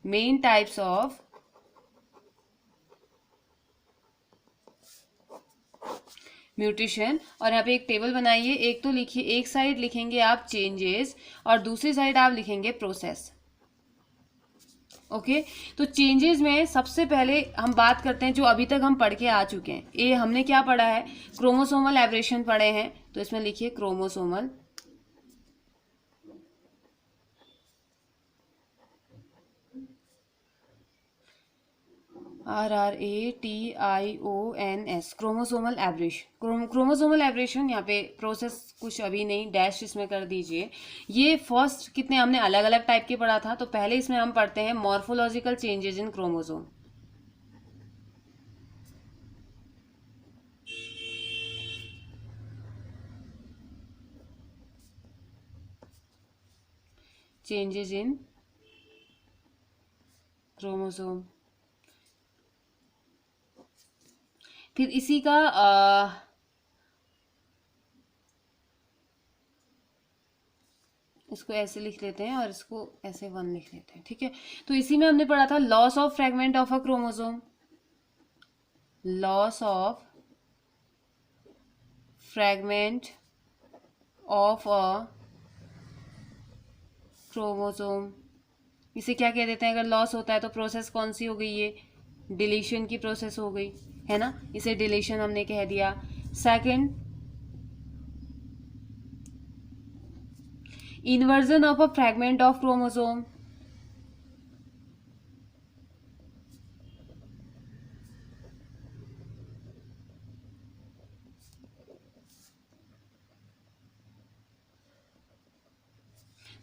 main types of mutation, और यहाँ पे एक टेबल बनाइए। एक तो लिखिए, एक साइड लिखेंगे आप चेंजेस और दूसरी साइड आप लिखेंगे प्रोसेस, ओके। तो चेंजेस में सबसे पहले हम बात करते हैं जो अभी तक हम पढ़ के आ चुके हैं। ये हमने क्या पढ़ा है, क्रोमोसोमल एब्रेशन पढ़े हैं, तो इसमें लिखिए chromosomal RRATIONS, chromosomal aberration. Chromosomal aberration यहाँ पे प्रोसेस कुछ अभी नहीं, डैश इसमें कर दीजिए। ये फर्स्ट कितने हमने अलग अलग टाइप के पढ़ा था, तो पहले इसमें हम पढ़ते हैं morphological changes in chromosome. Changes in chromosome, फिर इसी का इसको ऐसे लिख लेते हैं और इसको ऐसे 1 लिख लेते हैं, ठीक है। तो इसी में हमने पढ़ा था loss of fragment of a chromosome, loss of fragment of a chromosome. इसे क्या कह देते हैं? अगर लॉस होता है तो प्रोसेस कौन सी हो गई? ये डिलीशन की प्रोसेस हो गई, है ना, इसे डिलीशन हमने कह दिया। Second, inversion of a fragment of chromosome.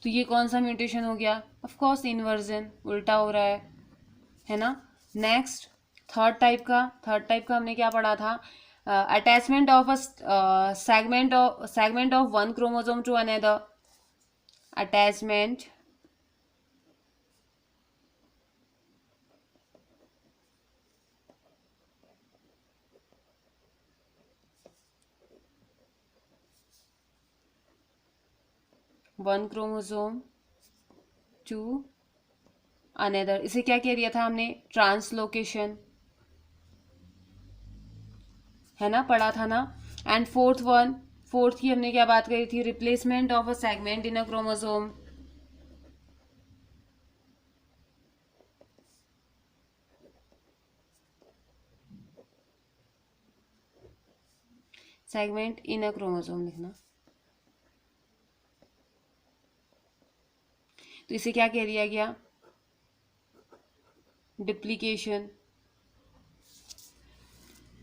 तो ये कौन सा म्यूटेशन हो गया? ऑफ कोर्स इन्वर्जन, उल्टा हो रहा है ना। नेक्स्ट, थर्ड टाइप का हमने क्या पढ़ा था? Attachment of a segment of one chromosome to another. Attachment one chromosome to another, इसे क्या कह दिया था हमने? ट्रांसलोकेशन, है ना, पढ़ा था ना। एंड फोर्थ की हमने क्या बात करी थी? Replacement of a segment in a chromosome. Segment in a chromosome लिखना। तो इसे क्या कह दिया गया? डिप्लीकेशन।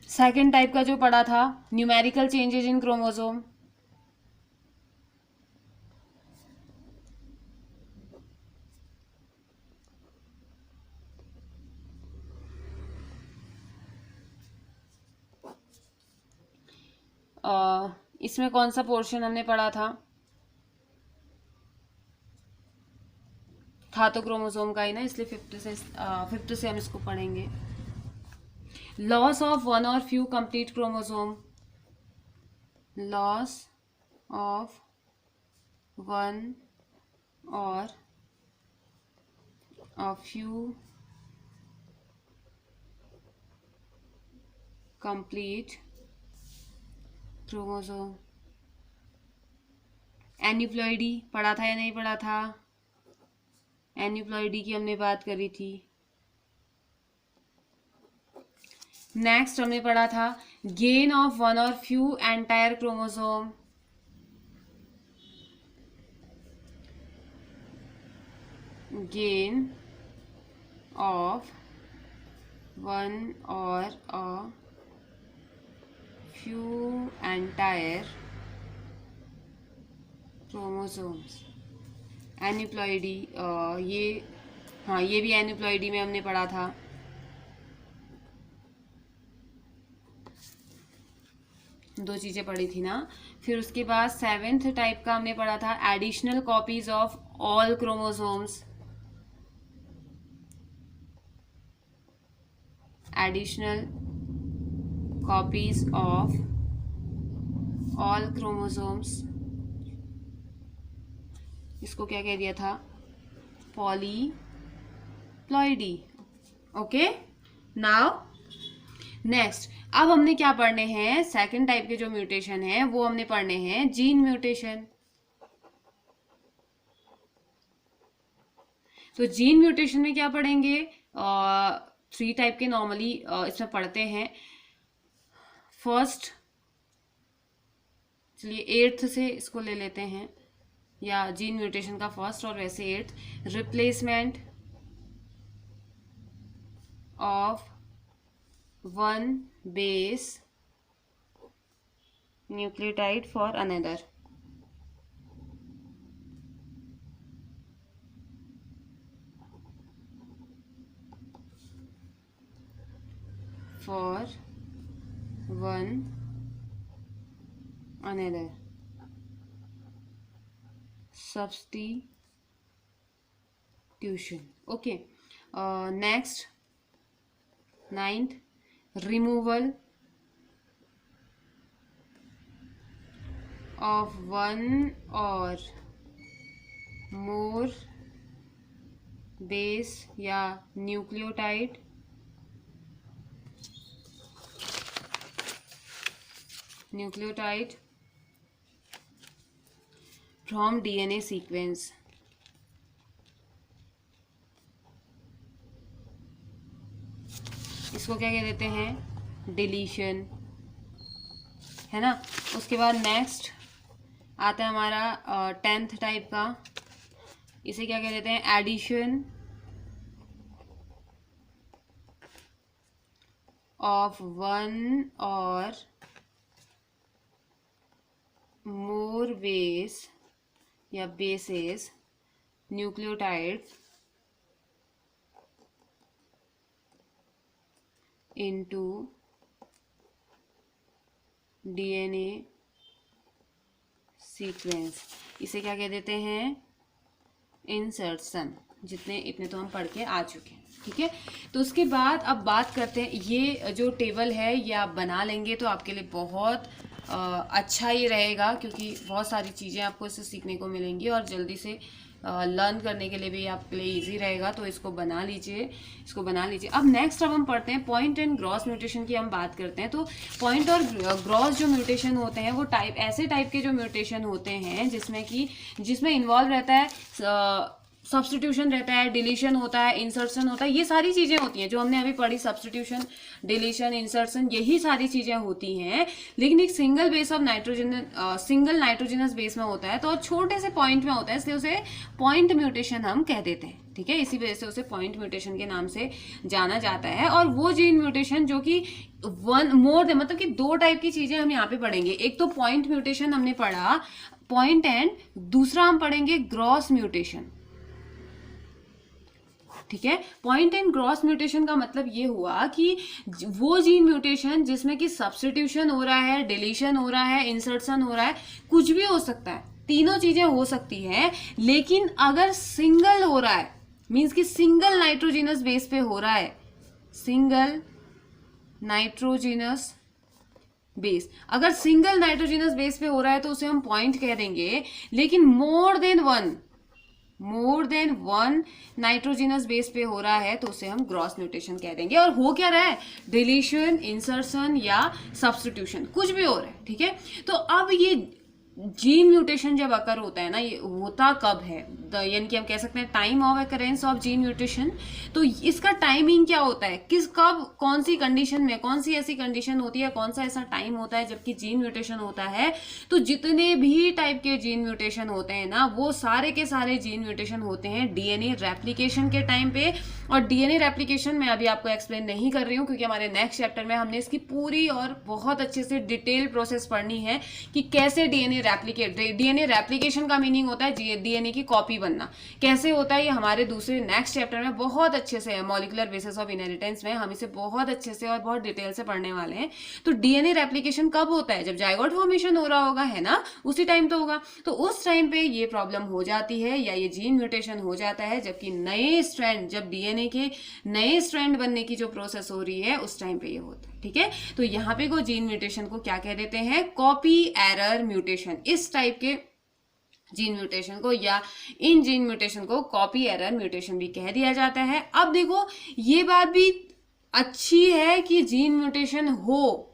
सेकेंड टाइप का जो पढ़ा था, न्यूमेरिकल चेंजेस इन क्रोमोसोम। इसमें कौन सा पोर्शन हमने पढ़ा था तो क्रोमोसोम का ही ना, इसलिए फिफ्थ से हम इसको पढ़ेंगे। Loss of one or few complete chromosome. Loss of one और a few complete chromosome. Aneuploidy पढ़ा था या नहीं पढ़ा था? एन्यूप्लॉइडी की हमने बात करी थी। नेक्स्ट हमने पढ़ा था gain of one or few entire chromosome. Gain of one or a few entire chromosomes. Aneuploidy, ये, हाँ, ये भी एन्यूप्लॉइडी में हमने पढ़ा था। दो चीजें पढ़ी थी ना। फिर उसके बाद सेवेंथ टाइप का हमने पढ़ा था additional copies of all chromosomes. Additional copies of all chromosomes, इसको क्या कह दिया था? पॉलीप्लॉइडी। ओके, नाउ नेक्स्ट, अब हमने क्या पढ़ने हैं? सेकंड टाइप के जो म्यूटेशन है वो हमने पढ़ने हैं जीन म्यूटेशन। तो जीन म्यूटेशन में क्या पढ़ेंगे? 3 टाइप के नॉर्मली इसमें पढ़ते हैं। फर्स्ट, चलिए 8th से इसको ले लेते हैं, या जीन म्यूटेशन का फर्स्ट और वैसे 8th, replacement of one base nucleotide for another. For one another substitution. Okay. Next, 9th, removal of one or more base या न्यूक्लियोटाइड from DNA sequence। इसको क्या कह देते हैं, डिलीशन, है ना। उसके बाद नेक्स्ट आता है हमारा 10th टाइप का, इसे क्या कह देते हैं, addition of one or more base या bases nucleotide into DNA sequence. इसे क्या कह देते हैं, इंसर्शन। जितने इतने तो हम पढ़ के आ चुके हैं, ठीक है। तो उसके बाद अब बात करते हैं, ये जो टेबल है ये आप बना लेंगे तो आपके लिए बहुत अच्छा ही रहेगा, क्योंकि बहुत सारी चीज़ें आपको इससे सीखने को मिलेंगी और जल्दी से लर्न करने के लिए भी आपके लिए इजी रहेगा। तो इसको बना लीजिए, इसको बना लीजिए। अब नेक्स्ट अब हम पढ़ते हैं पॉइंट एंड ग्रॉस म्यूटेशन की हम बात करते हैं। तो पॉइंट और ग्रॉस जो म्यूटेशन होते हैं वो ऐसे टाइप के जो म्यूटेशन होते हैं जिसमें इन्वॉल्व रहता है सब्स्टिट्यूशन रहता है, डिलीशन होता है, इंसर्शन होता है, ये सारी चीज़ें होती हैं जो हमने अभी पढ़ी, सब्स्टिट्यूशन, डिलीशन, इंसर्शन, यही सारी चीज़ें होती हैं। लेकिन एक single base of single nitrogenous base में होता है तो छोटे से पॉइंट में होता है, इसलिए उसे पॉइंट म्यूटेशन हम कह देते हैं, ठीक है। इसी वजह से उसे पॉइंट म्यूटेशन के नाम से जाना जाता है। और वो जीन म्यूटेशन जो कि मतलब कि दो टाइप की चीज़ें हम यहाँ पे पढ़ेंगे। एक तो पॉइंट म्यूटेशन हमने पढ़ा, पॉइंट एंड, दूसरा हम पढ़ेंगे ग्रॉस म्यूटेशन, ठीक है। पॉइंट एंड ग्रॉस म्यूटेशन का मतलब ये हुआ कि वो जीन म्यूटेशन जिसमें कि सब्स्टिट्यूशन हो रहा है, डिलीशन हो रहा है, इंसर्शन हो रहा है, कुछ भी हो सकता है, तीनों चीजें हो सकती हैं। लेकिन अगर सिंगल हो रहा है, मींस कि सिंगल नाइट्रोजिनस बेस पे हो रहा है, सिंगल नाइट्रोजिनस बेस, अगर सिंगल नाइट्रोजिनस बेस पे हो रहा है तो उसे हम पॉइंट कह देंगे। लेकिन more than one nitrogenous base पे हो रहा है तो उसे हम ग्रॉस म्यूटेशन कह देंगे। और हो क्या रहा है, डिलीशन, इंसर्शन या सब्स्टिट्यूशन, कुछ भी हो रहा है, ठीक है। तो अब ये जीन म्यूटेशन जब अकर होता है ना, ये होता कब है, यानी कि हम कह सकते हैं time of occurrence of gene mutation. तो इसका टाइमिंग क्या होता है, कब कौन सी कंडीशन में, कौन सी ऐसी कंडीशन होती है, कौन सा ऐसा टाइम होता है जबकि जीन म्यूटेशन होता है। तो जितने भी टाइप के जीन म्यूटेशन होते हैं ना, वो सारे के सारे जीन म्यूटेशन होते हैं डीएनए रेप्लिकेशन के टाइम पे। और डीएनए रेप्लिकेशन मैं अभी आपको एक्सप्लेन नहीं कर रही हूँ, क्योंकि हमारे नेक्स्ट चैप्टर में हमने इसकी पूरी और बहुत अच्छे से डिटेल प्रोसेस पढ़नी है कि कैसे डीएनए रेप्लिकेशन का मीनिंग होता है डीएनए की कॉपी बनना कैसे होता है। ये हमारे दूसरे नेक्स्ट चैप्टर में बहुत अच्छे से, मॉलिक्यूलर बेसिस ऑफ इनहेरिटेंस में हम इसे बहुत अच्छे से और बहुत डिटेल से पढ़ने वाले हैं। तो डीएनए रेप्लिकेशन कब होता है, जब जाइगोट फॉर्मेशन हो रहा होगा, है ना, उसी टाइम तो होगा। तो उस टाइम पे ये प्रॉब्लम हो जाती है या ये जीन म्यूटेशन हो जाता है, जबकि नए स्ट्रैंड, जब डीएनए के नए स्ट्रैंड बनने की जो प्रोसेस हो रही है उस टाइम पे ये होता है, ठीक है। तो यहाँ पे को जीन म्यूटेशन को क्या कह देते हैं, कॉपी एरर म्यूटेशन। इस टाइप के जीन म्यूटेशन को या इन जीन म्यूटेशन को कॉपी एरर म्यूटेशन भी कह दिया जाता है। अब देखो ये बात भी अच्छी है कि जीन म्यूटेशन हो,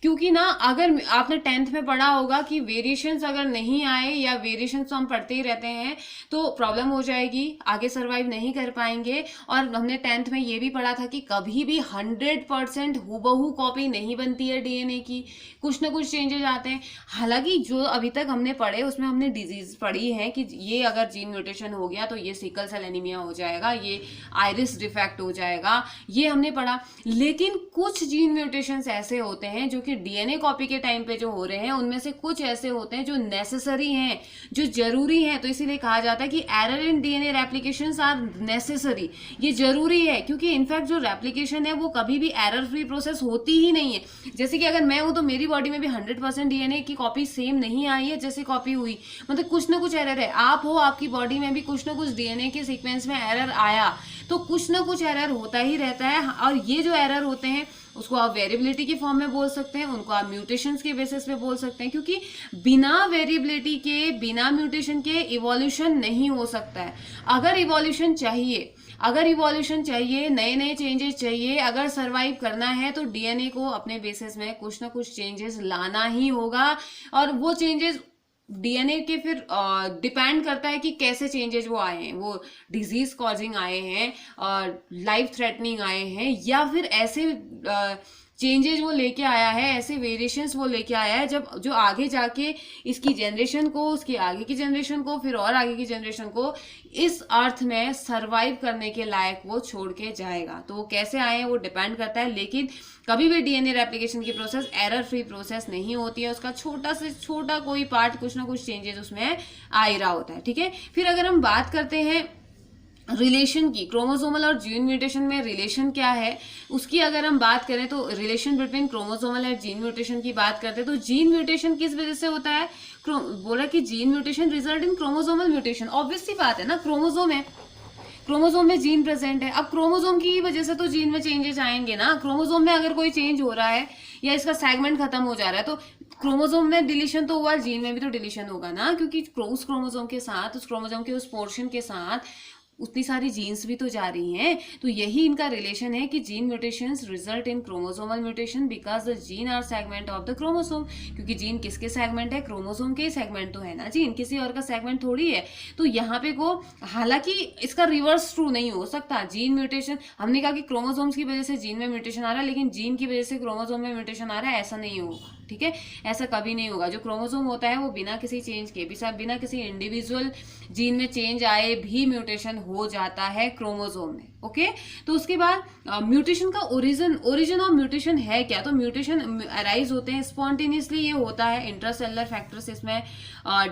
क्योंकि ना अगर आपने 10th में पढ़ा होगा कि वेरिएशंस अगर नहीं आए या वेरिएशंस तो हम पढ़ते ही रहते हैं तो प्रॉब्लम हो जाएगी, आगे सर्वाइव नहीं कर पाएंगे। और हमने 10th में ये भी पढ़ा था कि कभी भी 100% हूबहू कॉपी नहीं बनती है डीएनए की, कुछ ना कुछ चेंजेस आते हैं। हालांकि जो अभी तक हमने पढ़े उसमें हमने डिजीज पढ़ी है कि ये अगर जीन म्यूटेशन हो गया तो ये सिकल सेल एनीमिया हो जाएगा, ये आइरिस डिफेक्ट हो जाएगा, ये हमने पढ़ा। लेकिन कुछ जीन म्यूटेशंस ऐसे होते हैं जो कि डीएनए कॉपी के टाइम पे जो हो रहे हैं उनमें से कुछ ऐसे होते हैं जो नेसेसरी हैं, जो जरूरी हैं। तो इसीलिए कहा जाता है कि error in DNA replications are necessary, ये जरूरी है, क्योंकि इनफैक्ट जो रेप्लिकेशन है वो कभी भी एरर फ्री प्रोसेस होती ही नहीं है। जैसे कि अगर मैं हूं तो मेरी बॉडी में भी 100% डीएनए की कॉपी सेम नहीं आई है जैसे कॉपी हुई, मतलब कुछ ना कुछ एरर है। आप हो, आपकी बॉडी में भी कुछ ना कुछ डीएनए के सीक्वेंस में एरर आया, तो कुछ ना कुछ एरर होता ही रहता है। और ये जो एरर होते हैं उसको आप वेरिएबिलिटी के फॉर्म में बोल सकते हैं, उनको आप म्यूटेशंस के बेसिस पे बोल सकते हैं, क्योंकि बिना वेरिएबिलिटी के, बिना म्यूटेशन के इवोल्यूशन नहीं हो सकता है। अगर इवोल्यूशन चाहिए, नए नए चेंजेस चाहिए, अगर सरवाइव करना है तो डीएनए को अपने बेसिस में कुछ ना कुछ चेंजेस लाना ही होगा। और वो चेंजेस डीएनए के फिर डिपेंड करता है कि कैसे चेंजेस वो आए हैं, वो डिजीज कॉजिंग आए हैं, लाइफ थ्रेटनिंग आए हैं, या फिर ऐसे चेंजेस वो लेके आया है, ऐसे वेरिएशंस वो लेके आया है जब जो आगे जाके इसकी जनरेशन को, उसकी आगे की जनरेशन को, फिर और आगे की जनरेशन को इस अर्थ में सरवाइव करने के लायक वो छोड़ के जाएगा। तो वो कैसे आए हैं वो डिपेंड करता है, लेकिन कभी भी डीएनए रेप्लिकेशन की प्रोसेस एरर फ्री प्रोसेस नहीं होती है। उसका छोटा से छोटा कोई पार्ट, कुछ ना कुछ चेंजेस उसमें आ ही रहा होता है, ठीक है। फिर अगर हम बात करते हैं रिलेशन की, क्रोमोसोमल और जीन म्यूटेशन में रिलेशन क्या है उसकी अगर हम बात करें, तो रिलेशन बिटवीन क्रोमोसोमल और जीन म्यूटेशन की बात करते हैं, तो जीन म्यूटेशन किस वजह से होता है, बोला कि gene mutation result in chromosomal mutation. Obvious सी बात है ना, क्रोमोसोम है, क्रोमोसोम में जीन प्रेजेंट है, अब क्रोमोसोम की वजह से तो जीन में चेंजेस आएंगे ना। क्रोमोसोम में अगर कोई चेंज हो रहा है या इसका सेगमेंट खत्म हो जा रहा है, तो क्रोमोसोम में डिलीशन तो हुआ, जीन में भी तो डिलीशन होगा ना, क्योंकि उस क्रोमोसोम के साथ, उस क्रोमोसोम के उस पोर्शन के साथ उतनी सारी जीन्स भी तो जा रही हैं। तो यही इनका रिलेशन है कि gene mutations result in chromosomal mutation because the gene are segment of the chromosome. क्योंकि जीन किसके सेगमेंट है, क्रोमोसोम के सेगमेंट तो है ना, जीन किसी और का सेगमेंट थोड़ी है। तो यहाँ पे को, हालांकि इसका रिवर्स ट्रू नहीं हो सकता। जीन म्यूटेशन, हमने कहा कि क्रोमोसोम्स की वजह से जीन में म्यूटेशन आ रहा है, लेकिन जीन की वजह से क्रोमोसोम में म्यूटेशन आ रहा है, ऐसा नहीं होगा, ठीक है। ऐसा कभी नहीं होगा। जो क्रोमोसोम होता है वो बिना किसी चेंज के भी, बिना किसी इंडिविजुअल जीन में चेंज आए भी म्यूटेशन हो जाता है क्रोमोसोम में, ओके। तो उसके बाद म्यूटेशन का ओरिजिन ऑफ म्यूटेशन है क्या, तो म्यूटेशन अराइज होते हैं स्पॉन्टेनियसली, ये होता है इंट्रासेलुलर फैक्टर्स इसमें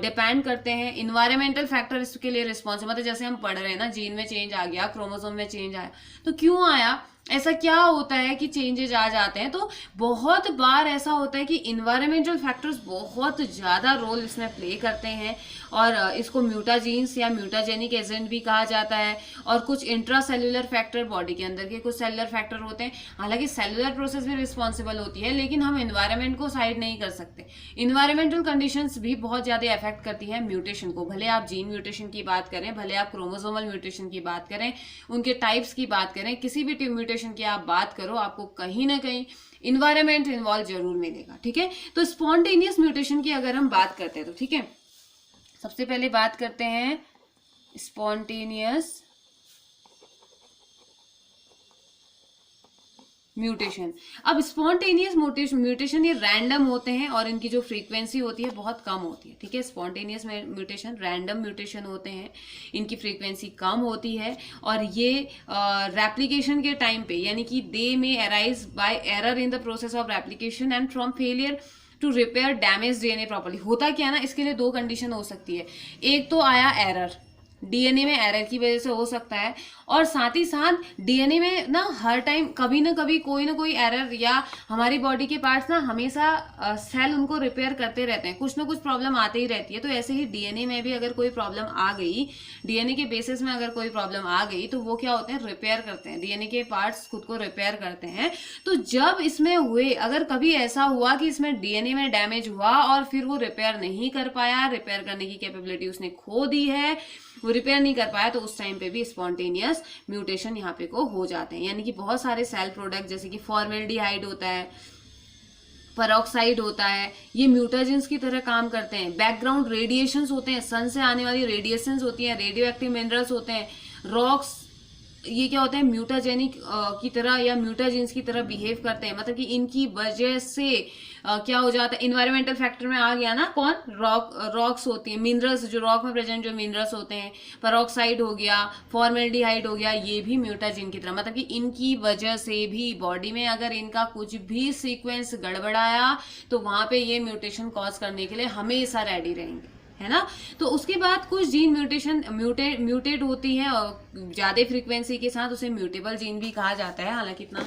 डिपेंड करते हैं, इन्वायरमेंटल फैक्टर इसके लिए रिस्पॉन्सिबल है। जैसे हम पढ़ रहे हैं ना, जीन में चेंज आ गया, क्रोमोसोम में चेंज आया, तो क्यों आया, ऐसा क्या होता है कि चेंजेस आ जाते हैं। तो बहुत बार ऐसा होता है कि इन्वायरमेंटल फैक्टर्स बहुत ज़्यादा रोल इसमें प्ले करते हैं, और इसको म्यूटाजीन्स या म्यूटाजेनिक एजेंट भी कहा जाता है। और कुछ इंट्रासेल्युलर फैक्टर, बॉडी के अंदर के कुछ सेलुलर फैक्टर होते हैं, हालांकि सेलुलर प्रोसेस भी रिस्पॉन्सिबल होती है, लेकिन हम इन्वायरमेंट को साइड नहीं कर सकते। इन्वायरमेंटल कंडीशंस भी बहुत ज़्यादा अफेक्ट करती हैं म्यूटेशन को। भले आप जीन म्यूटेशन की बात करें, भले आप क्रोमोसोमल म्यूटेशन की बात करें, उनके टाइप्स की बात करें, किसी भी म्यूटेशन की आप बात करो, आपको कहीं ना कहीं इन्वायरमेंट इन्वॉल्व जरूर मिलेगा, ठीक है। तो स्पॉन्टेनियस म्यूटेशन की अगर हम बात करते हैं, तो ठीक है, सबसे पहले बात करते हैं स्पॉन्टेनियस म्यूटेशन। अब स्पॉन्टेनियस म्यूटेशन ये रैंडम होते हैं और इनकी जो फ्रीक्वेंसी होती है बहुत कम होती है, ठीक है। स्पॉन्टेनियस म्यूटेशन रैंडम म्यूटेशन होते हैं, इनकी फ्रीक्वेंसी कम होती है, और ये रेप्लिकेशन के टाइम पे, यानी कि they may arise by error in the process of replication and from failure to repair damage DNA properly. होता क्या है ना, इसके लिए दो कंडीशन हो सकती है। एक तो आया एरर, डीएनए में एरर की वजह से हो सकता है, और साथ ही साथ डीएनए में ना हर टाइम कभी ना कभी कोई ना कोई एरर, या हमारी बॉडी के पार्ट्स ना हमेशा सेल उनको रिपेयर करते रहते हैं, कुछ ना कुछ प्रॉब्लम आते ही रहती है। तो ऐसे ही डीएनए में भी अगर कोई प्रॉब्लम आ गई, डीएनए के बेसिस में अगर कोई प्रॉब्लम आ गई, तो वो क्या होते हैं, रिपेयर करते हैं, डीएनए के पार्ट्स खुद को रिपेयर करते हैं। तो जब इसमें हुए, अगर कभी ऐसा हुआ कि इसमें डीएनए में डैमेज हुआ और फिर वो रिपेयर नहीं कर पाया, रिपेयर करने की कैपेबिलिटी उसने खो दी है, वो रिपेयर नहीं कर पाया, तो उस टाइम पे भी स्पॉन्टेनियस म्यूटेशन यहाँ पे को हो जाते हैं। यानी कि बहुत सारे सेल प्रोडक्ट, जैसे कि फॉर्मेल्डिहाइड होता है, पेरोक्साइड होता है, ये म्यूटाजेंस की तरह काम करते हैं। बैकग्राउंड रेडिएशंस होते हैं, सन से आने वाली रेडिएशंस होती हैं, रेडियो एक्टिव मिनरल्स होते हैं, रॉक्स, ये क्या होते हैं, म्यूटाजेनिक की तरह या म्यूटाजेंस की तरह बिहेव करते हैं। मतलब कि इनकी वजह से क्या हो जाता है, इन्वायरमेंटल फैक्टर में आ गया ना, कौन, रॉक्स होती हैं, मिनरल्स, जो रॉक में प्रेजेंट जो मिनरल्स होते हैं, पेरोक्साइड हो गया, फॉर्मेल्डिहाइड हो गया, ये भी म्यूटाजेन की तरह। मतलब कि इनकी वजह से भी बॉडी में अगर इनका कुछ भी सीक्वेंस गड़बड़ाया, तो वहां पे ये म्यूटेशन कॉज करने के लिए हमेशा रेडी रहेंगे, है ना। तो उसके बाद कुछ जीन म्यूटेशन म्यूटेट होती है और ज्यादा फ्रीक्वेंसी के साथ, उसे म्यूटेबल जीन भी कहा जाता है, हालांकि इतना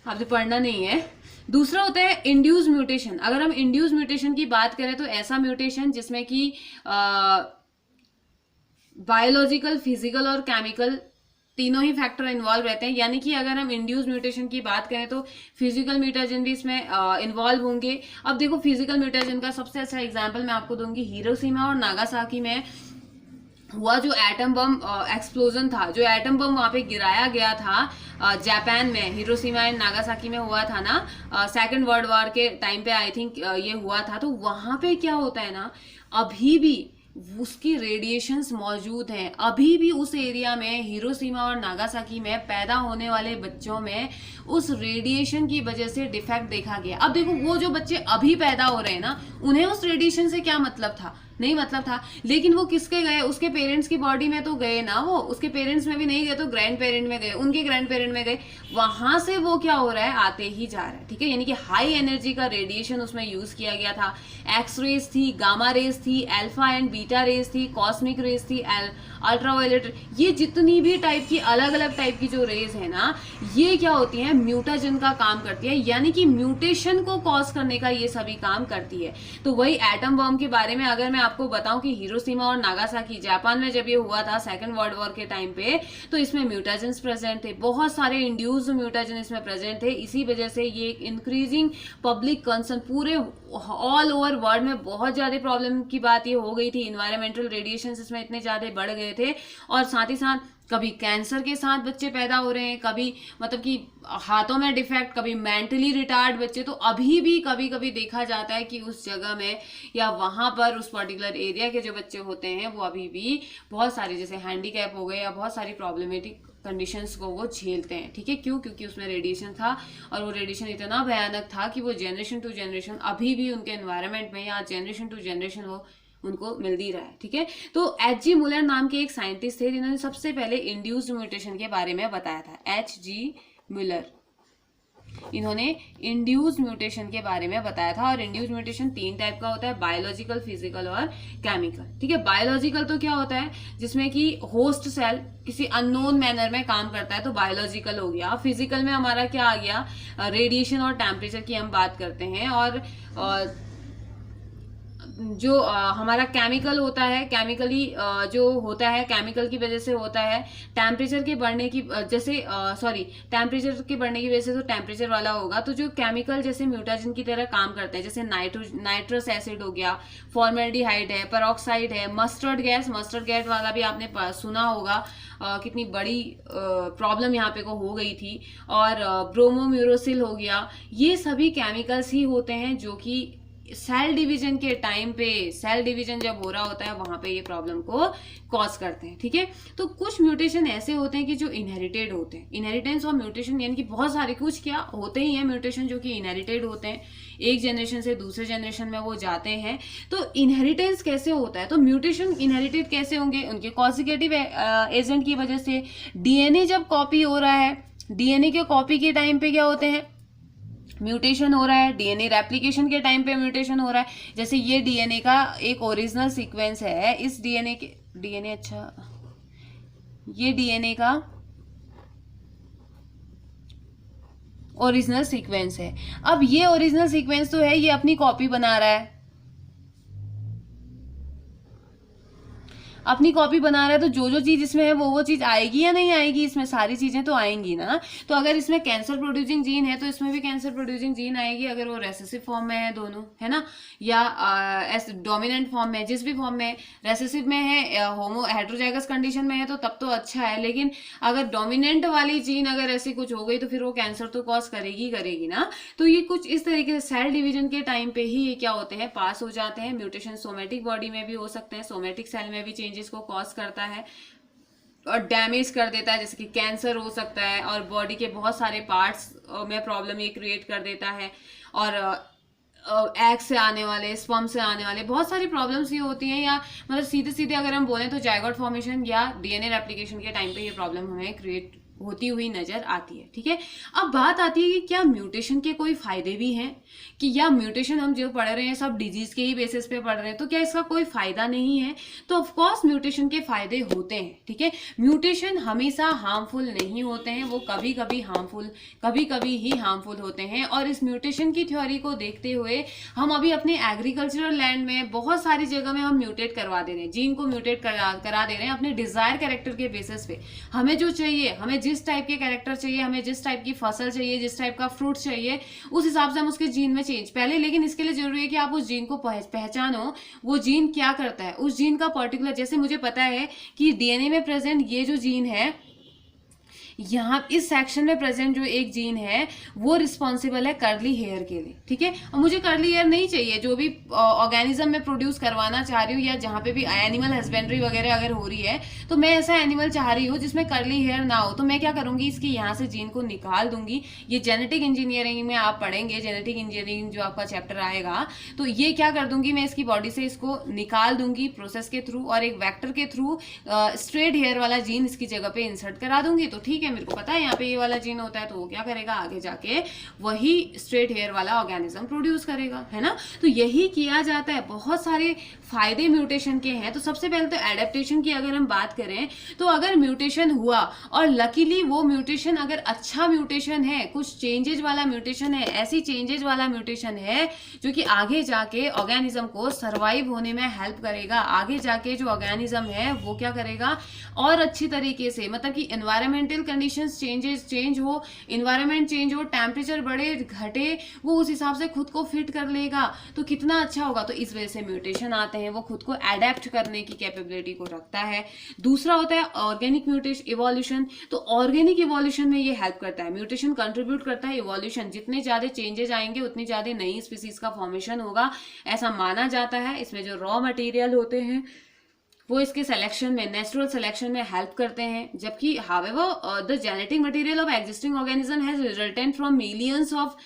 आपसे पढ़ना नहीं है। दूसरा होता है इंड्यूस म्यूटेशन। अगर हम इंड्यूस म्यूटेशन की बात करें, तो ऐसा म्यूटेशन जिसमें कि बायोलॉजिकल, फिजिकल और केमिकल तीनों ही फैक्टर इन्वॉल्व रहते हैं। यानी कि अगर हम इंड्यूस म्यूटेशन की बात करें, तो फिजिकल म्यूटेशन भी इसमें इन्वॉल्व होंगे। अब देखो, फिजिकल म्यूटेशन का सबसे अच्छा एग्जांपल मैं आपको दूंगी, हिरोशिमा और नागासाकी में हुआ जो एटम बम एक्सप्लोजन था, जो एटम बम वहां पे गिराया गया था जापान में, हिरोशिमा एंड नागासाकी में हुआ था ना, सेकंड वर्ल्ड वॉर के टाइम पे आई थिंक ये हुआ था। तो वहां पे क्या होता है ना, अभी भी उसकी रेडिएशंस मौजूद हैं, अभी भी उस एरिया में हिरोशिमा और नागासाकी में पैदा होने वाले बच्चों में उस रेडिएशन की वजह से डिफेक्ट देखा गया। अब देखो वो जो बच्चे अभी पैदा हो रहे हैं ना, उन्हें उस रेडिएशन से क्या मतलब था, नहीं मतलब था, लेकिन वो किसके गए, उसके पेरेंट्स की बॉडी में तो गए ना, वो उसके पेरेंट्स में भी नहीं गए तो ग्रैंड पेरेंट में गए, उनके ग्रैंड पेरेंट में गए, वहां से वो क्या हो रहा है, आते ही जा रहा है। ठीक है, यानी कि हाई एनर्जी का रेडिएशन उसमें यूज किया गया था। एक्स रेज थी, गामा रेज थी, अल्फा एंड बीटा रेज थी, कॉस्मिक रेज थी, अल्ट्रावायलेट, ये जितनी भी टाइप की अलग अलग टाइप की जो रेज है ना, ये क्या होती है, म्यूटाजन का काम करती है, यानी कि म्यूटेशन को कॉज करने का ये सभी काम करती है। तो वही एटम बम के बारे में अगर मैं आपको बताऊं कि हिरोशिमा और नागासाकी जापान में जब ये हुआ था सेकंड वर्ल्ड वॉर के टाइम पे, तो इसमें म्यूटाजेंस प्रेजेंट थे, बहुत सारे इंड्यूस्ड म्यूटाजन इसमें प्रेजेंट थे। इसी वजह से ये एक इंक्रीजिंग पब्लिक कंसर्न पूरे ऑल ओवर वर्ल्ड में बहुत ज्यादा प्रॉब्लम की बात ये हो गई थी। इन्वायरमेंटल रेडिएशन इसमें इतने ज्यादा बढ़ गए थे, और साथ ही साथ कभी कैंसर के साथ बच्चे पैदा हो रहे हैं, कभी मतलब कि हाथों में डिफेक्ट, कभी मेंटली रिटार्ड बच्चे। तो अभी भी कभी कभी देखा जाता है कि उस जगह में या वहां पर उस पर्टिकुलर एरिया के जो बच्चे होते हैं वो अभी भी बहुत सारे जैसे हैंडीकैप हो गए या बहुत सारी प्रॉब्लमेटिक कंडीशंस को वो झेलते हैं। ठीक है, क्यों? क्योंकि उसमें रेडिएशन था, और वो रेडिएशन इतना भयानक था कि वो जनरेशन टू जनरेशन अभी भी उनके एनवायरनमेंट में या जनरेशन टू जनरेशन वो उनको मिल ही रहा है। ठीक है, तो एच जी मुलर नाम के एक साइंटिस्ट थे जिन्होंने सबसे पहले इंड्यूस्ड म्यूटेशन के बारे में बताया था। एच जी मुलर, इन्होंने इंड्यूस्ड म्यूटेशन के बारे में बताया था। और इंड्यूस्ड म्यूटेशन 3 टाइप का होता है, बायोलॉजिकल, फिजिकल और केमिकल। ठीक है, बायोलॉजिकल तो क्या होता है, जिसमें कि होस्ट सेल किसी अननोन मैनर में काम करता है, तो बायोलॉजिकल हो गया। फिजिकल में हमारा क्या आ गया, रेडिएशन और टेम्परेचर की हम बात करते हैं। और जो हमारा केमिकल होता है, केमिकली जो होता है केमिकल की वजह से होता है, टेम्परेचर के बढ़ने की जैसे टेम्परेचर के बढ़ने की वजह से तो टेम्परेचर वाला होगा। तो जो केमिकल जैसे म्यूटाजन की तरह काम करते हैं, जैसे नाइट्रस एसिड हो गया, फॉर्मेल्डिहाइड है, पेरोक्साइड है, मस्टर्ड गैस वाला भी आपने सुना होगा, कितनी बड़ी प्रॉब्लम यहाँ पे को हो गई थी। और ब्रोमोम्यूरोसिल हो गया, ये सभी केमिकल्स ही होते हैं जो कि सेल डिवीजन के टाइम पे, सेल डिवीजन जब हो रहा होता है वहां पे ये प्रॉब्लम को कॉज करते हैं। ठीक है, तो कुछ म्यूटेशन ऐसे होते हैं कि जो इनहेरिटेड होते हैं। इनहेरिटेंस और म्यूटेशन यानी कि बहुत सारे कुछ क्या होते ही हैं म्यूटेशन जो कि इनहेरिटेड होते हैं, एक जनरेशन से दूसरे जनरेशन में वो जाते हैं। तो इनहेरिटेंस कैसे होता है, तो म्यूटेशन इनहेरिटेड कैसे होंगे, उनके कॉन्जिगेटिव एजेंट की वजह से। डीएनए जब कॉपी हो रहा है, डीएनए के कॉपी के टाइम पे क्या होते हैं, म्यूटेशन हो रहा है। डीएनए रेप्लिकेशन के टाइम पे म्यूटेशन हो रहा है। जैसे ये डीएनए का एक ओरिजिनल सीक्वेंस है, इस डीएनए ये डीएनए का ओरिजिनल सीक्वेंस है। अब ये ओरिजिनल सीक्वेंस तो है, ये अपनी कॉपी बना रहा है, अपनी कॉपी बना रहा है, तो जो जो चीज इसमें है वो चीज आएगी या नहीं आएगी, इसमें सारी चीजें तो आएंगी ना। तो अगर इसमें कैंसर प्रोड्यूसिंग जीन है तो इसमें भी कैंसर प्रोड्यूसिंग जीन आएगी, अगर वो रेसेसिव फॉर्म में है दोनों, है ना, या डोमिनेंट फॉर्म में, जिस भी फॉर्म में, रेसेसिव में है, होमो हेटेरोजाइगस कंडीशन में है तो तब तो अच्छा है। लेकिन अगर डोमिनेंट वाली जीन अगर ऐसी कुछ हो गई तो फिर वो कैंसर तो कॉज करेगी ना। तो ये कुछ इस तरीके से सेल डिवीजन के टाइम पे ही ये क्या होते हैं, पास हो जाते हैं। म्यूटेशन सोमेटिक बॉडी में भी हो सकते हैं, सोमेटिक सेल में भी जिसको कॉज करता है और डैमेज कर देता है, जैसे कि कैंसर हो सकता है, और बॉडी के बहुत सारे पार्ट्स में प्रॉब्लम ये क्रिएट कर देता है। और एग से आने वाले, स्पर्म से आने वाले बहुत सारी प्रॉब्लम्स ये होती हैं, या मतलब सीधे सीधे अगर हम बोलें तो जाइगोट फॉर्मेशन या डीएनए रेप्लिकेशन के टाइम पे ये प्रॉब्लम हमें क्रिएट होती हुई नजर आती है। ठीक है, अब बात आती है कि क्या म्यूटेशन के कोई फायदे भी हैं, कि या म्यूटेशन हम जो पढ़ रहे हैं सब डिजीज के ही बेसिस पे पढ़ रहे हैं, तो क्या इसका कोई फायदा नहीं है? तो ऑफकोर्स म्यूटेशन के फायदे होते हैं। ठीक है, म्यूटेशन हमेशा हार्मफुल नहीं होते हैं, वो कभी कभी ही हार्मफुल होते हैं। और इस म्यूटेशन की थ्योरी को देखते हुए हम अभी अपने एग्रीकल्चरल लैंड में बहुत सारी जगह में हम म्यूटेट करवा दे रहे हैं, जीन को म्यूटेट करा दे रहे हैं अपने डिजायर कैरेक्टर के बेसिस पे। हमें जो चाहिए, हमें जिस टाइप के कैरेक्टर चाहिए, हमें जिस टाइप की फसल चाहिए, जिस टाइप का फ्रूट चाहिए, उस हिसाब से हम उसके जीन में चेंज पहले, लेकिन इसके लिए जरूरी है कि आप उस जीन को पहचानो, वो जीन क्या करता है, उस जीन का पर्टिकुलर, जैसे मुझे पता है कि डीएनए में प्रेजेंट ये जो जीन है, यहाँ इस सेक्शन में प्रेजेंट जो एक जीन है वो रिस्पॉन्सिबल है कर्ली हेयर के लिए, ठीक है। और मुझे कर्ली हेयर नहीं चाहिए, जो भी ऑर्गेनिज्म में प्रोड्यूस करवाना चाह रही हूँ या जहाँ पे भी एनिमल हस्बेंड्री वगैरह अगर हो रही है, तो मैं ऐसा एनिमल चाह रही हूँ जिसमें कर्ली हेयर ना हो, तो मैं क्या करूंगी, इसकी यहाँ से जीन को निकाल दूंगी। ये जेनेटिक इंजीनियरिंग में आप पढ़ेंगे, जेनेटिक इंजीनियरिंग जो आपका चैप्टर आएगा, तो ये क्या कर दूंगी, मैं इसकी बॉडी से इसको निकाल दूंगी प्रोसेस के थ्रू, और एक वेक्टर के थ्रू स्ट्रेट हेयर वाला जीन इसकी जगह पे इंसर्ट करा दूंगी। तो ठीक है, मेरे को पता है यहाँ पे ये वाला जीन होता है, तो वो क्या करेगा, आगे जाके वही स्ट्रेट हेयर वाला ऑर्गेनिज्म प्रोड्यूस करेगा, है ना। तो यही किया जाता है। बहुत सारे फायदे म्यूटेशन के हैं। तो सबसे पहले तो एडेप्टेशन की अगर हम बात करें, तो अगर म्यूटेशन हुआ और लकीली वो म्यूटेशन अगर अच्छा म्यूटेशन है, कुछ चेंजेज वाला म्यूटेशन है, ऐसी चेंजेज वाला म्यूटेशन है जो कि आगे जाके ऑर्गेनिज्म को सर्वाइव होने में हेल्प करेगा, आगे जाके जो ऑर्गेनिज्म है वो क्या करेगा, और अच्छी तरीके से, मतलब कि एनवायरमेंटल कंडीशंस चेंज हो, एनवायरमेंट चेंज हो, टेम्परेचर बढ़े घटे, वो उस हिसाब से खुद को फिट कर लेगा, तो कितना अच्छा होगा। तो इस वजह से म्यूटेशन आते हैं, वो खुद को एडेप्ट करने की कैपेबिलिटी को रखता है। दूसरा होता है ऑर्गेनिक म्यूटेशन इवोल्यूशन। तो ऑर्गेनिक इवोल्यूशन में ये हेल्प करता है, म्यूटेशन कंट्रीब्यूट करता है इवोल्यूशन। जितने ज्यादा चेंजेस आएंगे उतनी ज्यादा नई स्पीसीज का फॉर्मेशन होगा, ऐसा माना जाता है। इसमें जो रॉ मटेरियल होते हैं वो इसके सिलेक्शन में, नेचुरल सिलेक्शन में हेल्प करते हैं। जबकि however the genetic material of existing organism has resultant from millions of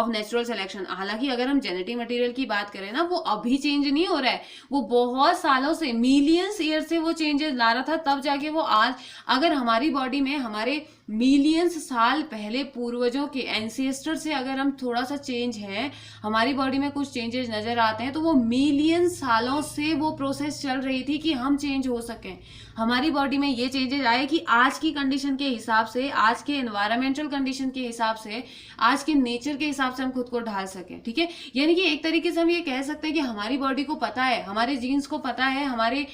natural selection. हालांकि अगर हम जेनेटिक मटेरियल की बात करें ना, वो अभी चेंज नहीं हो रहा है, वो बहुत सालों से, मिलियंस ईयर से वो चेंजेस ला रहा था, तब जाके वो आज, अगर हमारी बॉडी में हमारे मिलियंस साल पहले पूर्वजों के एंसेस्टर से अगर हम थोड़ा सा चेंज है, हमारी बॉडी में कुछ चेंजेस नजर आते हैं, तो वो मिलियंस सालों से वो प्रोसेस चल रही थी कि हम चेंज हो सकें। हमारी बॉडी में ये चेंजेस आए कि आज की कंडीशन के हिसाब से, आज के एनवायरमेंटल कंडीशन के हिसाब से, आज के नेचर के हिसाब से हम खुद को ढाल सकें, ठीक है। यानी कि एक तरीके से हम ये कह सकते हैं कि हमारी बॉडी को पता है, हमारे जीन्स को पता है, हमारे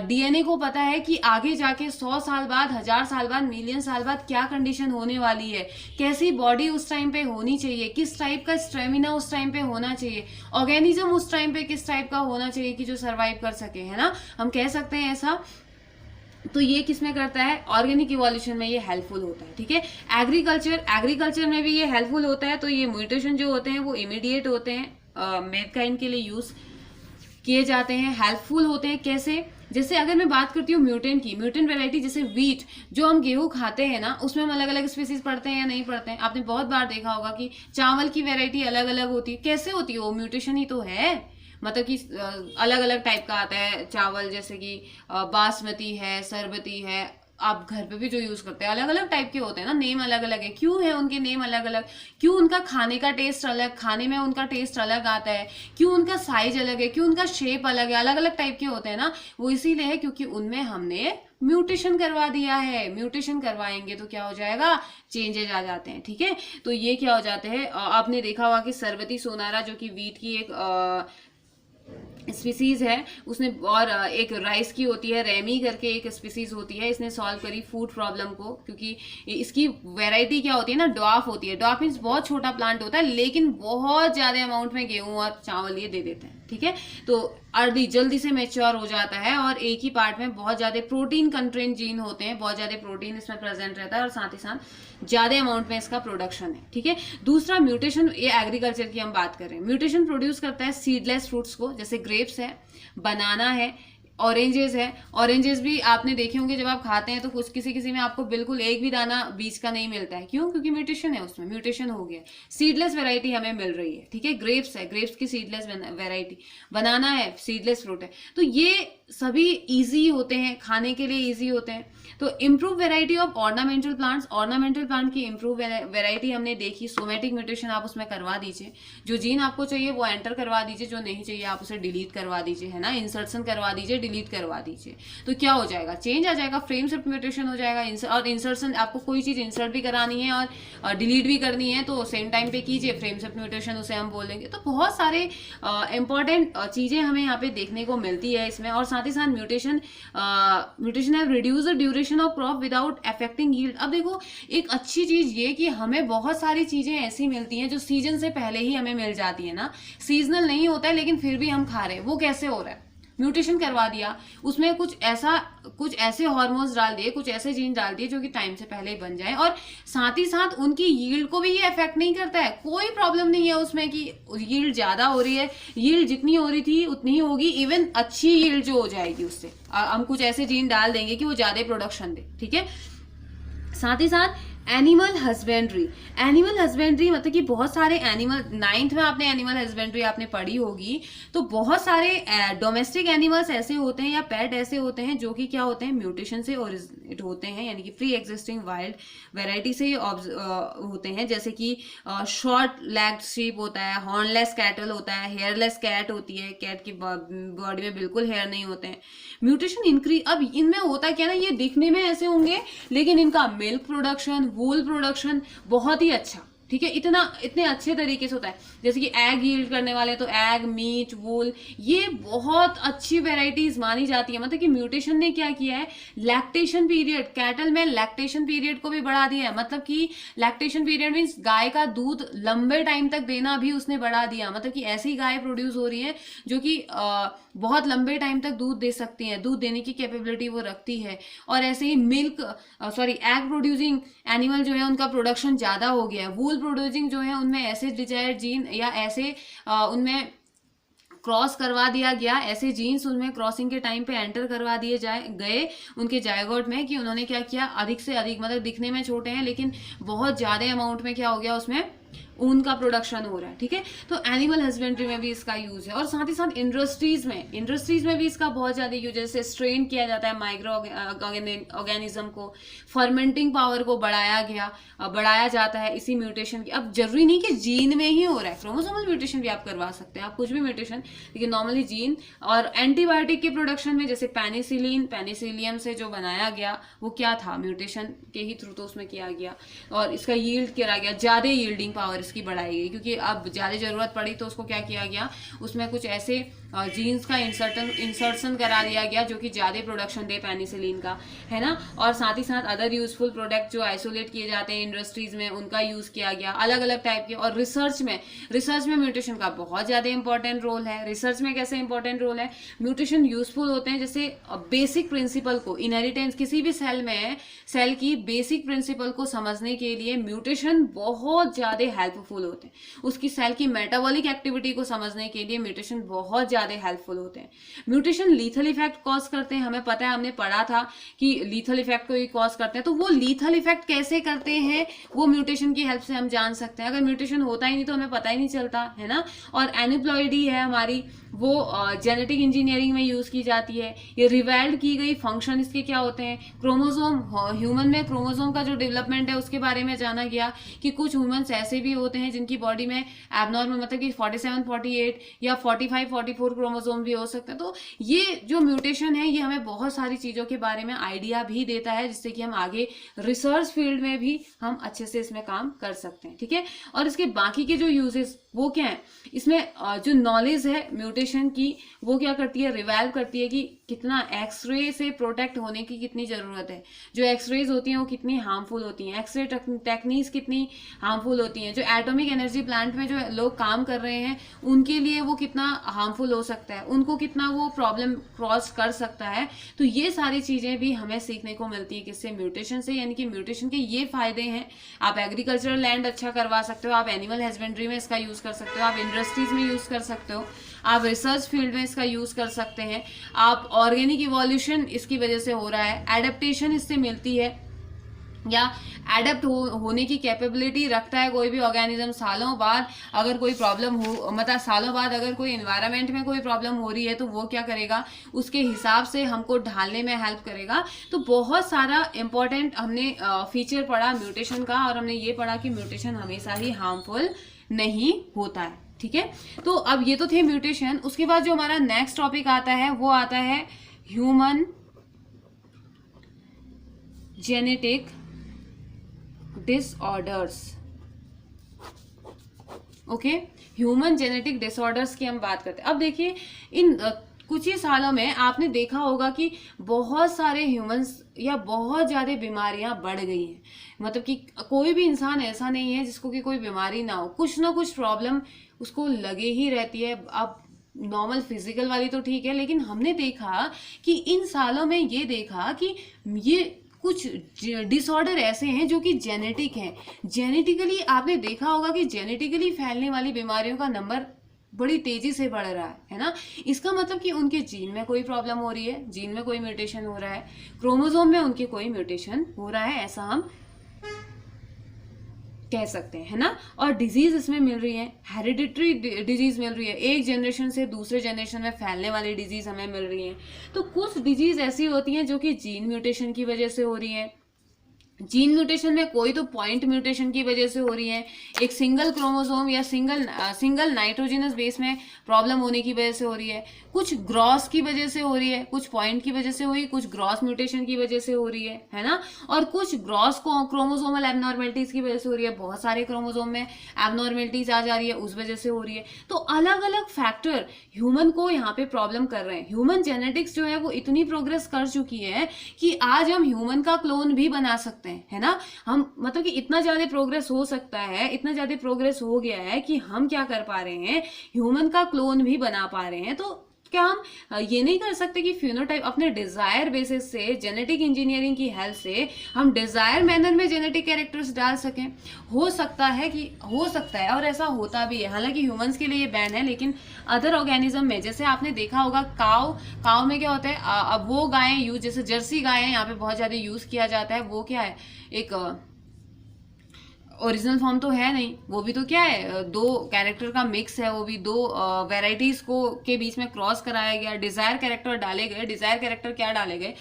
डीएनए को पता है कि आगे जाके 100 साल बाद, 1000 साल बाद, मिलियन साल बाद क्या कंडीशन होने वाली है, कैसी बॉडी उस टाइम पे होनी चाहिए, किस टाइप का स्टेमिना उस टाइम पे होना चाहिए, ऑर्गेनिज्म उस टाइम पे किस टाइप का होना चाहिए कि जो सर्वाइव कर सके, है ना, हम कह सकते हैं ऐसा। तो ये किसमें करता है, ऑर्गेनिक इवोल्यूशन में ये हेल्पफुल होता है, ठीक है। एग्रीकल्चर में भी ये हेल्पफुल होता है। तो ये म्यूटेशन जो होते हैं वो इमीडिएट होते हैं, मैनकाइंड के लिए यूज किए जाते हैं, हेल्पफुल होते हैं। कैसे, जैसे अगर मैं बात करती हूँ म्यूटेंट की, म्यूटेंट वैरायटी, जैसे व्हीट, जो हम गेहूं खाते हैं ना, उसमें हम अलग अलग स्पीसीज पढ़ते हैं या नहीं पढ़ते हैं। आपने बहुत बार देखा होगा कि चावल की वैरायटी अलग अलग होती है। कैसे होती है वो, म्यूटेशन ही तो है, मतलब कि अलग अलग टाइप का आता है चावल, जैसे कि बासमती है, सरबती है, आप घर पे भी जो यूज करते हैं अलग अलग टाइप के होते हैं ना, नेम अलग अलग है। क्यों है उनके नेम अलग अलग, क्यों उनका खाने का टेस्ट अलग, खाने में उनका टेस्ट अलग आता है, क्यों उनका साइज अलग है, क्यों उनका शेप अलग है, अलग अलग टाइप के होते हैं ना। वो इसीलिए है क्योंकि उनमें हमने म्यूटेशन करवा दिया है। म्यूटेशन करवाएंगे तो क्या हो जाएगा, चेंजेज आ जाते हैं, ठीक है। तो ये क्या हो जाते हैं, आपने देखा होगा कि सरबती सोनारा जो कि वीट की एक स्पीसीज है, उसने, और एक राइस की होती है, रेमी करके एक स्पीसीज होती है, इसने सॉल्व करी फूड प्रॉब्लम को। क्योंकि इसकी वैरायटी क्या होती है ना, डॉफ होती है। डॉफ मीन्स बहुत छोटा प्लांट होता है, लेकिन बहुत ज्यादा अमाउंट में गेहूं और चावल ये दे देते हैं, ठीक है। तो अर्ली जल्दी से मैच्योर हो जाता है, और एक ही पार्ट में बहुत ज्यादा प्रोटीन कंटेंट जीन होते हैं, बहुत ज्यादा प्रोटीन इसमें प्रेजेंट रहता है, और साथ ही साथ ज्यादा अमाउंट में इसका प्रोडक्शन है, ठीक है। दूसरा म्यूटेशन, ये एग्रीकल्चर की हम बात कर रहे हैं, म्यूटेशन प्रोड्यूस करता है सीडलेस फ्रूट्स को, जैसे ग्रेप्स है, बनाना है, ऑरेंजेस है। ऑरेंजेस भी आपने देखे होंगे, जब आप खाते हैं तो कुछ किसी किसी में आपको बिल्कुल एक भी दाना बीज का नहीं मिलता है। क्यों, क्योंकि म्यूटेशन है, उसमें म्यूटेशन हो गया। सीडलेस वैरायटी हमें मिल रही है, ठीक है। ग्रेप्स है, ग्रेप्स की सीडलेस वैरायटी। बनाना है, सीडलेस फ्रूट है। तो ये सभी इजी होते हैं, खाने के लिए इजी होते हैं। तो improve variety of ornamental plants, ornamental plant की इम्प्रूव वेराइटी हमने देखी। सोमेटिक म्यूटेशन आप उसमें करवा दीजिए, जो जीन आपको चाहिए वो एंटर करवा दीजिए, जो नहीं चाहिए आप उसे डिलीट करवा दीजिए, है ना, इंसर्शन करवा दीजिए, डिलीट करवा दीजिए, तो क्या हो जाएगा, चेंज आ जाएगा, फ्रेम शिफ्ट म्यूटेशन हो जाएगा। और इंसर्शन, आपको कोई चीज इंसर्ट भी करानी है और डिलीट भी करनी है तो सेम टाइम पे कीजिए, फ्रेम शिफ्ट म्यूटेशन उसे हम बोलेंगे। तो बहुत सारे इंपॉर्टेंट चीजें हमें यहाँ पे देखने को मिलती है इसमें। और साथ ही साथ mutation have reduce the duration of crop without affecting yield. अब देखो एक अच्छी चीज ये कि हमें बहुत सारी चीजें ऐसी मिलती हैं जो सीजन से पहले ही हमें मिल जाती है ना, सीजनल नहीं होता है लेकिन फिर भी हम खा रहे हैं, वो कैसे हो रहा है, म्यूटेशन करवा दिया, उसमें कुछ ऐसे हार्मोन्स डाल दिए, कुछ ऐसे जीन डाल दिए जो कि टाइम से पहले ही बन जाए, और साथ ही साथ उनकी यील्ड को भी ये अफेक्ट नहीं करता है, कोई प्रॉब्लम नहीं है उसमें कि यील्ड ज्यादा हो रही है, यील्ड जितनी हो रही थी उतनी ही होगी, इवन अच्छी यील्ड जो हो जाएगी उससे हम कुछ ऐसे जीन डाल देंगे कि वो ज्यादा प्रोडक्शन दे, ठीक है। साथ ही साथ एनिमल हस्बेंड्री मतलब कि बहुत सारे एनिमल, 9th में आपने एनिमल हस्बेंड्री आपने पढ़ी होगी, तो बहुत सारे डोमेस्टिक एनिमल्स ऐसे होते हैं या पेट ऐसे होते हैं जो कि क्या होते हैं, म्यूटेशन से ओरिजिनेट होते हैं, यानी कि प्री एग्जिस्टिंग वाइल्ड वैरायटी से होते हैं, जैसे कि शॉर्ट लेग्ड शीप होता है, हॉर्नलेस कैटल होता है, हेयरलेस कैट होती है, कैट की बॉडी में बिल्कुल हेयर नहीं होते हैं। म्यूटेशन इंक्रीज, अब इनमें होता क्या ना, ये दिखने में ऐसे होंगे लेकिन इनका मिल्क प्रोडक्शन, वूल प्रोडक्शन बहुत ही अच्छा, ठीक है, इतने अच्छे तरीके से होता है। जैसे कि एग यील्ड करने वाले तो एग, मीट, वूल, ये बहुत अच्छी वेराइटीज मानी जाती है। मतलब कि म्यूटेशन ने क्या किया है, लैक्टेशन पीरियड, कैटल में लैक्टेशन पीरियड को भी बढ़ा दिया है। मतलब कि लैक्टेशन पीरियड मीन्स गाय का दूध लंबे टाइम तक देना भी उसने बढ़ा दिया। मतलब कि ऐसी गाय प्रोड्यूस हो रही है जो कि बहुत लंबे टाइम तक दूध दे सकती हैं, दूध देने की कैपेबिलिटी वो रखती है। और ऐसे ही एग प्रोड्यूसिंग एनिमल जो है उनका प्रोडक्शन ज्यादा हो गया है। वूल प्रोड्यूसिंग जो है उनमें ऐसे डिजायर्ड जीन या ऐसे उनमें क्रॉस करवा दिया गया, ऐसे जीन्स उनमें क्रॉसिंग के टाइम पे एंटर करवा दिए गए उनके जायगोट में, कि उन्होंने क्या किया, अधिक से अधिक, मतलब दिखने में छोटे हैं लेकिन बहुत ज्यादा अमाउंट में क्या हो गया, उसमें ऊन का प्रोडक्शन हो रहा है, ठीक है। तो एनिमल हस्बेंड्री में भी इसका यूज है। और साथ ही साथ इंडस्ट्रीज में भी इसका बहुत ज्यादा यूज है। जैसे स्ट्रेन किया जाता है माइक्रो ऑर्गेनिज्म को, फर्मेंटिंग पावर को बढ़ाया जाता है इसी म्यूटेशन की। अब जरूरी नहीं कि जीन में ही हो रहा है, क्रोमोसोमल म्यूटेशन भी आप करवा सकते हैं, आप कुछ भी म्यूटेशन, लेकिन नॉर्मली जीन। और एंटीबायोटिक के प्रोडक्शन में जैसे पेनिसिलियम से जो बनाया गया वो क्या था, म्यूटेशन के ही थ्रू तो उसमें किया गया, और इसका यील्ड करा गया, ज्यादा यील्डिंग पावर इसकी बढ़ाई गई, क्योंकि अब ज्यादा जरूरत पड़ी तो उसको क्या किया गया, उसमें कुछ ऐसे जीन्स का इंसर्शन करा दिया गया जो कि ज्यादा प्रोडक्शन दे पेनिसिलिन का, है ना। और साथ ही साथ अदर यूजफुल प्रोडक्ट जो आइसोलेट किए जाते हैं इंडस्ट्रीज में, उनका यूज किया गया अलग अलग टाइप के। और रिसर्च में म्यूटेशन का बहुत ज्यादा इंपॉर्टेंट रोल है। रिसर्च में कैसे इंपॉर्टेंट रोल है, म्यूटेशन यूजफुल होते हैं, जैसे बेसिक प्रिंसिपल को, इनहेरिटेंस किसी भी सेल में है, सेल की बेसिक प्रिंसिपल को समझने के लिए म्यूटेशन बहुत ज्यादा हेल्पफुल होते हैं। उसकी सेल की मेटाबॉलिक एक्टिविटी को समझने के लिए म्यूटेशन बहुत ज्यादा हेल्पफुल होते हैं। म्यूटेशन लीथल इफेक्ट कॉज करते हैं, हमें पता है, हमने पढ़ा था कि लीथल इफेक्ट को ही कॉज करते हैं। तो वो लीथल इफेक्ट कैसे करते हैं, वो म्यूटेशन की हेल्प से हम जान सकते हैं। अगर म्यूटेशन होता ही नहीं तो हमें पता ही नहीं चलता, है ना। और एनिप्लॉइडी है हमारी, वो जेनेटिक इंजीनियरिंग में यूज की जाती है। ये रिवाइल्ड की गई फंक्शन इसके क्या होते हैं, क्रोमोसोम, ह्यूमन में क्रोमोसोम का जो डेवलपमेंट है उसके बारे में जाना गया कि कुछ ह्यूमंस ऐसे भी होते हैं जिनकी बॉडी में एबनॉर्मल, मतलब कि 47, 48 या 45, 44 क्रोमोसोम भी हो सकते हैं। तो ये जो म्यूटेशन है ये हमें बहुत सारी चीजों के बारे में आइडिया भी देता है, जिससे कि हम आगे रिसर्च फील्ड में भी हम अच्छे से इसमें काम कर सकते हैं, ठीक है। और इसके बाकी के जो यूजेस वो क्या है, इसमें जो नॉलेज है म्यूटेशन की वो क्या करती है, रिवाल्व करती है कि कितना एक्सरे से प्रोटेक्ट होने की कितनी जरूरत है, जो एक्सरेज होती हैं वो कितनी हार्मफुल होती हैं, एक्सरे टेक्निक्स कितनी हार्मफुल होती हैं, जो एटॉमिक एनर्जी प्लांट में जो लोग काम कर रहे हैं उनके लिए वो कितना हार्मफुल हो सकता है, उनको कितना वो प्रॉब्लम क्रॉस कर सकता है। तो ये सारी चीजें भी हमें सीखने को मिलती है किससे, म्यूटेशन से। यानी कि म्यूटेशन के ये फायदे हैं, आप एग्रीकल्चरल लैंड अच्छा करवा सकते हो, आप एनिमल हस्बेंड्री में इसका यूज कर सकते हो, आप इंडस्ट्रीज में यूज कर सकते हो, आप रिसर्च फील्ड में इसका यूज कर सकते हैं, आप ऑर्गेनिक इवोल्यूशन इसकी वजह से हो रहा है, एडेप्टेशन इससे मिलती है, या एडेप्ट होने की कैपेबिलिटी रखता है कोई भी ऑर्गेनिज्म। सालों बाद अगर कोई प्रॉब्लम हो, मतलब सालों बाद अगर कोई एनवायरनमेंट में कोई प्रॉब्लम हो रही है तो वो क्या करेगा, उसके हिसाब से हमको ढालने में हेल्प करेगा। तो बहुत सारा इंपॉर्टेंट हमने फीचर पढ़ा म्यूटेशन का, और हमने ये पढ़ा कि म्यूटेशन हमेशा ही हार्मफुल नहीं होता है, ठीक है। तो अब ये तो थे म्यूटेशन। उसके बाद जो हमारा नेक्स्ट टॉपिक आता है वो आता है human genetic disorders. Okay, human genetic disorders की हम बात करते हैं। अब देखिए इन कुछ ही सालों में आपने देखा होगा कि बहुत सारे ह्यूमंस या बहुत ज़्यादा बीमारियां बढ़ गई हैं। मतलब कि कोई भी इंसान ऐसा नहीं है जिसको कि कोई बीमारी ना हो, कुछ ना कुछ प्रॉब्लम उसको लगे ही रहती है। अब नॉर्मल फिजिकल वाली तो ठीक है, लेकिन हमने देखा कि इन सालों में ये देखा कि ये कुछ डिसऑर्डर ऐसे हैं जो कि जेनेटिक हैं। जेनेटिकली आपने देखा होगा कि जेनेटिकली फैलने वाली बीमारियों का नंबर बड़ी तेजी से बढ़ रहा है ना। इसका मतलब कि उनके जीन में कोई प्रॉब्लम हो रही है, जीन में कोई म्यूटेशन हो रहा है, क्रोमोसोम में उनके कोई म्यूटेशन हो रहा है, ऐसा हम कह सकते हैं, है ना। और डिजीज इसमें मिल रही है, हेरिडिटरी डिजीज मिल रही है, एक जनरेशन से दूसरे जनरेशन में फैलने वाली डिजीज हमें मिल रही है। तो कुछ डिजीज ऐसी होती हैं जो कि जीन म्यूटेशन की वजह से हो रही है। जीन म्यूटेशन में कोई तो पॉइंट म्यूटेशन की वजह से हो रही है, एक सिंगल क्रोमोसोम या सिंगल नाइट्रोजनस बेस में प्रॉब्लम होने की वजह से हो रही है, कुछ ग्रॉस की वजह से हो रही है, कुछ पॉइंट की वजह से हुई, कुछ ग्रॉस म्यूटेशन की वजह से हो रही है ना। और कुछ ग्रॉस क्रोमोसोमल एबनॉर्मेलिटीज की वजह से हो रही है, बहुत सारे क्रोमोसोम में एबनॉर्मेलिटीज आ जा रही है, उस वजह से हो रही है। तो अलग अलग फैक्टर ह्यूमन को यहाँ पे प्रॉब्लम कर रहे हैं। ह्यूमन जेनेटिक्स जो है वो इतनी प्रोग्रेस कर चुकी है कि आज हम ह्यूमन का क्लोन भी बना सकते हैं, है ना। हम मतलब कि इतना ज्यादा प्रोग्रेस हो सकता है, इतना ज्यादा प्रोग्रेस हो गया है कि हम क्या कर पा रहे हैं, ह्यूमन का क्लोन भी बना पा रहे हैं। तो क्या हम ये नहीं कर सकते कि फिनोटाइप अपने डिजायर बेसिस से, जेनेटिक इंजीनियरिंग की हेल्प से हम डिजायर मैनर में जेनेटिक कैरेक्टर्स डाल सकें? हो सकता है और ऐसा होता भी है। हालांकि ह्यूमंस के लिए ये बैन है, लेकिन अदर ऑर्गेनिज्म में, जैसे आपने देखा होगा काव में क्या होता है, अब वो गायें यूज, जैसे जर्सी गायें यहाँ पे बहुत ज्यादा यूज किया जाता है, वो क्या है, एक ओरिजिनल फॉर्म तो है नहीं, वो भी तो क्या है, दो कैरेक्टर का मिक्स है, वो भी दो वेराइटीज को के बीच में क्रॉस कराया गया, डिजायर कैरेक्टर डाले गए। डिजायर कैरेक्टर क्या डाले गए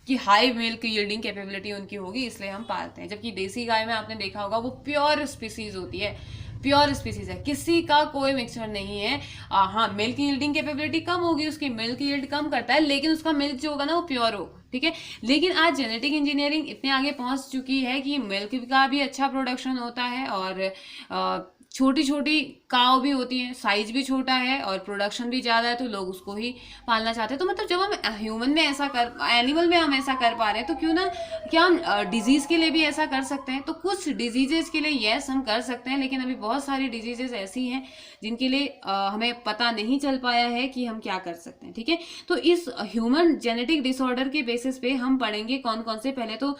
कि हाई मिल्क यील्डिंग कैपेबिलिटी उनकी होगी, इसलिए हम पालते हैं। जबकि देसी गाय में आपने देखा होगा वो प्योर स्पीसीज होती है, प्योर स्पीसीज है, किसी का कोई मिक्सचर नहीं है। हाँ, मिल्क यील्डिंग कैपेबिलिटी कम होगी, उसकी मिल्क यील्ड कम करता है, लेकिन उसका मिल्क जो होगा ना वो प्योर होगा, ठीक है। लेकिन आज जेनेटिक इंजीनियरिंग इतने आगे पहुंच चुकी है कि मिल्क का भी अच्छा प्रोडक्शन होता है, और छोटी छोटी काव भी होती है, साइज भी छोटा है और प्रोडक्शन भी ज़्यादा है, तो लोग उसको ही पालना चाहते हैं। तो मतलब जब हम ह्यूमन में ऐसा कर, एनिमल में हम ऐसा कर पा रहे हैं, तो क्यों ना, क्या हम डिजीज़ के लिए भी ऐसा कर सकते हैं? तो कुछ डिजीजेस के लिए यस हम कर सकते हैं, लेकिन अभी बहुत सारी डिजीजेस ऐसी हैं जिनके लिए हमें पता नहीं चल पाया है कि हम क्या कर सकते हैं, ठीक है। तो इस ह्यूमन जेनेटिक डिसऑर्डर के बेसिस पे हम पढ़ेंगे कौन कौन से, पहले तो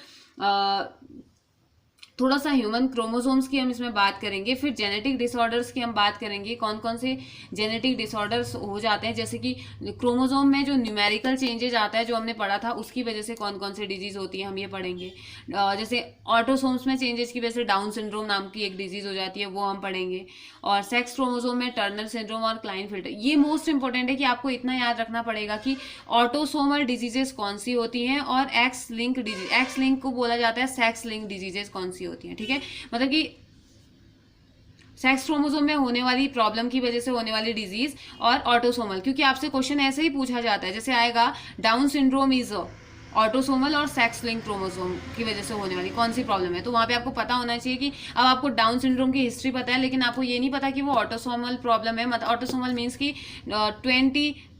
थोड़ा सा ह्यूमन क्रोमोसोम्स की हम इसमें बात करेंगे, फिर जेनेटिक डिसऑर्डर्स की हम बात करेंगे, कौन कौन से जेनेटिक डिसऑर्डर्स हो जाते हैं, जैसे कि क्रोमोसोम में जो न्यूमेरिकल चेंजेज आता है जो हमने पढ़ा था, उसकी वजह से कौन कौन से डिजीज होती है हम ये पढ़ेंगे। जैसे ऑटोसोम्स में चेंजेस की वजह से डाउन सिंड्रोम नाम की एक डिजीज हो जाती है, वो हम पढ़ेंगे। और सेक्स क्रोमोसोम में टर्नर सिंड्रोम और क्लाइनफिल्टर। ये मोस्ट इंपॉर्टेंट है कि आपको इतना याद रखना पड़ेगा कि ऑटोसोमल डिजीजेस कौन सी होती हैं और एक्स लिंक को बोला जाता है सेक्स लिंक डिजीजेस कौन सी होती हैं, ठीक है। मतलब कि सेक्स क्रोमोसोम में होने वाली प्रॉब्लम की वजह से होने वाली डिजीज और ऑटोसोमल, क्योंकि आपसे क्वेश्चन ऐसे ही पूछा जाता है, जैसे आएगा डाउन सिंड्रोम इज ऑटोसोमल और सेक्स लिंक क्रोमोसोम की वजह से होने वाली कौन सी प्रॉब्लम है, तो वहां पे आपको पता होना चाहिए कि अब आपको डाउन सिंड्रोम की हिस्ट्री पता है, लेकिन आपको ये नहीं पता कि वो ऑटोसोमल प्रॉब्लम है। मतलब ऑटोसोमल मीन्स की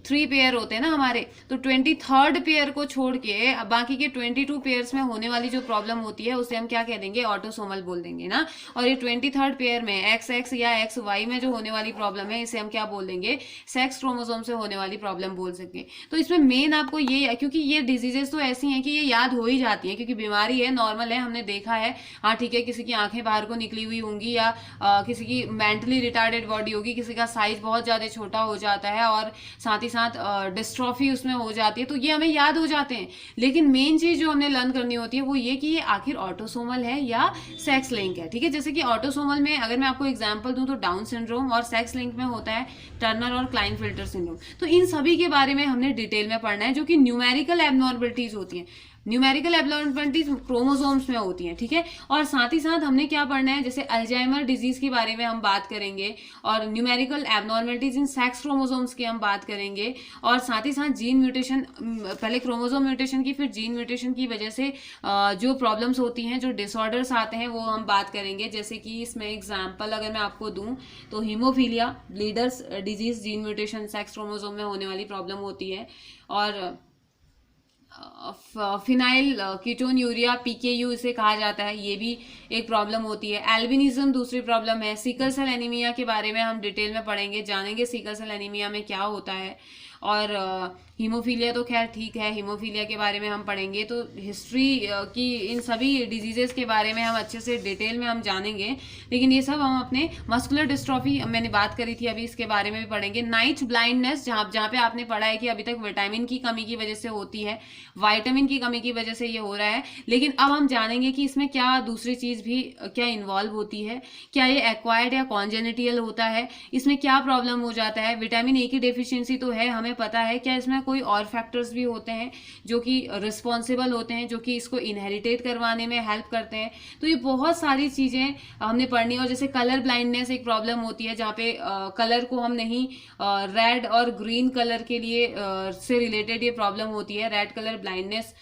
23 पेयर होते हैं ना हमारे, तो 23rd पेयर को छोड़ के बाकी के 22 पेयर्स में होने वाली जो प्रॉब्लम होती है उसे हम क्या कह देंगे, ऑटोसोमल बोल देंगे ना। और ये 23rd पेयर में XX या XY में जो होने वाली प्रॉब्लम है, इसे हम क्या बोल देंगे, सेक्स क्रोमोसोम से होने वाली प्रॉब्लम बोल सकें। तो इसमें मेन आपको ये, क्योंकि ये डिजीजेस तो ऐसी हैं कि ये याद हो ही जाती है, क्योंकि बीमारी है, नॉर्मल है, हमने देखा है। हाँ ठीक है, किसी की आंखें बाहर को निकली हुई होंगी, या किसी की मेंटली रिटार्डेड बॉडी होगी, किसी का साइज बहुत ज्यादा छोटा हो जाता है, और साथ ही साथ डिस्ट्रॉफी उसमें हो जाती है, तो ये हमें याद हो जाते हैं। लेकिन मेन चीज जो हमने लर्न करनी होती है वो ये कि ये आखिर ऑटोसोमल है या सेक्स लिंक है, ठीक है। जैसे कि ऑटोसोमल में अगर मैं आपको एग्जांपल दूं तो डाउन सिंड्रोम, और सेक्स लिंक में होता है टर्नर और क्लाइनफिल्टर सिंड्रोम। तो इन सभी के बारे में हमने डिटेल में पढ़ना है, जो कि न्यूमेरिकल एबनॉर्मलिटीज होती हैं। न्यूमेरिकल एब्नॉर्मलिटीज क्रोमोसोम्स में होती हैं, ठीक है। और साथ ही साथ हमने क्या पढ़ना है, जैसे अल्जाइमर डिजीज के बारे में हम बात करेंगे, और न्यूमेरिकल एब्नॉर्मलिटीज इन सेक्स क्रोमोसोम्स की हम बात करेंगे, और साथ ही साथ जीन म्यूटेशन, पहले क्रोमोसोम म्यूटेशन की, फिर जीन म्यूटेशन की वजह से जो प्रॉब्लम्स होती हैं, जो डिसऑर्डर्स आते हैं, वो हम बात करेंगे। जैसे कि इसमें एग्जाम्पल अगर मैं आपको दूं तो haemophilia, leaders disease, gene mutation sex chromosome में होने वाली प्रॉब्लम होती है। और फिनाइल कीटोन यूरिया, पीकेयू इसे कहा जाता है, ये भी एक प्रॉब्लम होती है। एल्बिनिज्म दूसरी प्रॉब्लम है। सिकल सेल एनीमिया के बारे में हम डिटेल में पढ़ेंगे, जानेंगे सिकल सेल एनीमिया में क्या होता है। और हीमोफीलिया तो खैर ठीक है, हीमोफीलिया के बारे में हम पढ़ेंगे। तो हिस्ट्री की इन सभी डिजीजेस के बारे में हम अच्छे से डिटेल में हम जानेंगे, लेकिन ये सब हम अपने मस्कुलर डिस्ट्रॉफी, मैंने बात करी थी अभी, इसके बारे में भी पढ़ेंगे। नाइट ब्लाइंडनेस, जहाँ पे आपने पढ़ा है कि अभी तक विटामिन की कमी की वजह से होती है, वाइटामिन की कमी की वजह से ये हो रहा है, लेकिन अब हम जानेंगे कि इसमें क्या दूसरी चीज भी क्या इन्वॉल्व होती है, क्या ये एक्वायर्ड या कॉन्जेनिटियल होता है, इसमें क्या प्रॉब्लम हो जाता है। विटामिन ए की डेफिशिएंसी तो है, हमें पता है, क्या इसमें कोई और फैक्टर्स भी होते हैं जो कि रिस्पॉन्सिबल होते हैं, जो कि इसको इनहेरिटेट करवाने में हेल्प करते हैं। तो ये बहुत सारी चीजें हमने पढ़नी है। और जैसे कलर ब्लाइंडनेस एक प्रॉब्लम होती है, जहाँ पे कलर को हम नहीं, रेड और ग्रीन कलर के लिए से रिलेटेड ये प्रॉब्लम होती है। रेड कलर ब्लाइंडनेस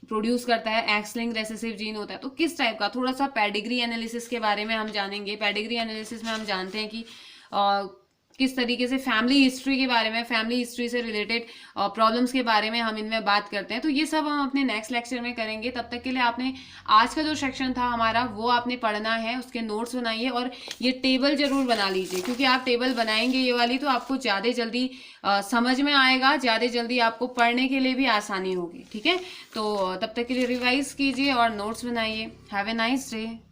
प्रोड्यूस करता है, एक्स लिंक्ड रेसेसिव जीन होता है। तो किस टाइप का, थोड़ा सा पेडिग्री एनालिसिस के बारे में हम जानेंगे। पेडिग्री एनालिसिस में हम जानते हैं कि किस तरीके से फैमिली हिस्ट्री के बारे में, फैमिली हिस्ट्री से रिलेटेड प्रॉब्लम्स के बारे में हम इनमें बात करते हैं। तो ये सब हम अपने नेक्स्ट लेक्चर में करेंगे। तब तक के लिए आपने आज का जो सेक्शन था हमारा वो आपने पढ़ना है, उसके नोट्स बनाइए, और ये टेबल जरूर बना लीजिए, क्योंकि आप टेबल बनाएंगे ये वाली तो आपको ज़्यादा जल्दी समझ में आएगा, ज़्यादा जल्दी आपको पढ़ने के लिए भी आसानी होगी, ठीक है। तो तब तक के लिए रिवाइज कीजिए और नोट्स बनाइए। Have a nice day.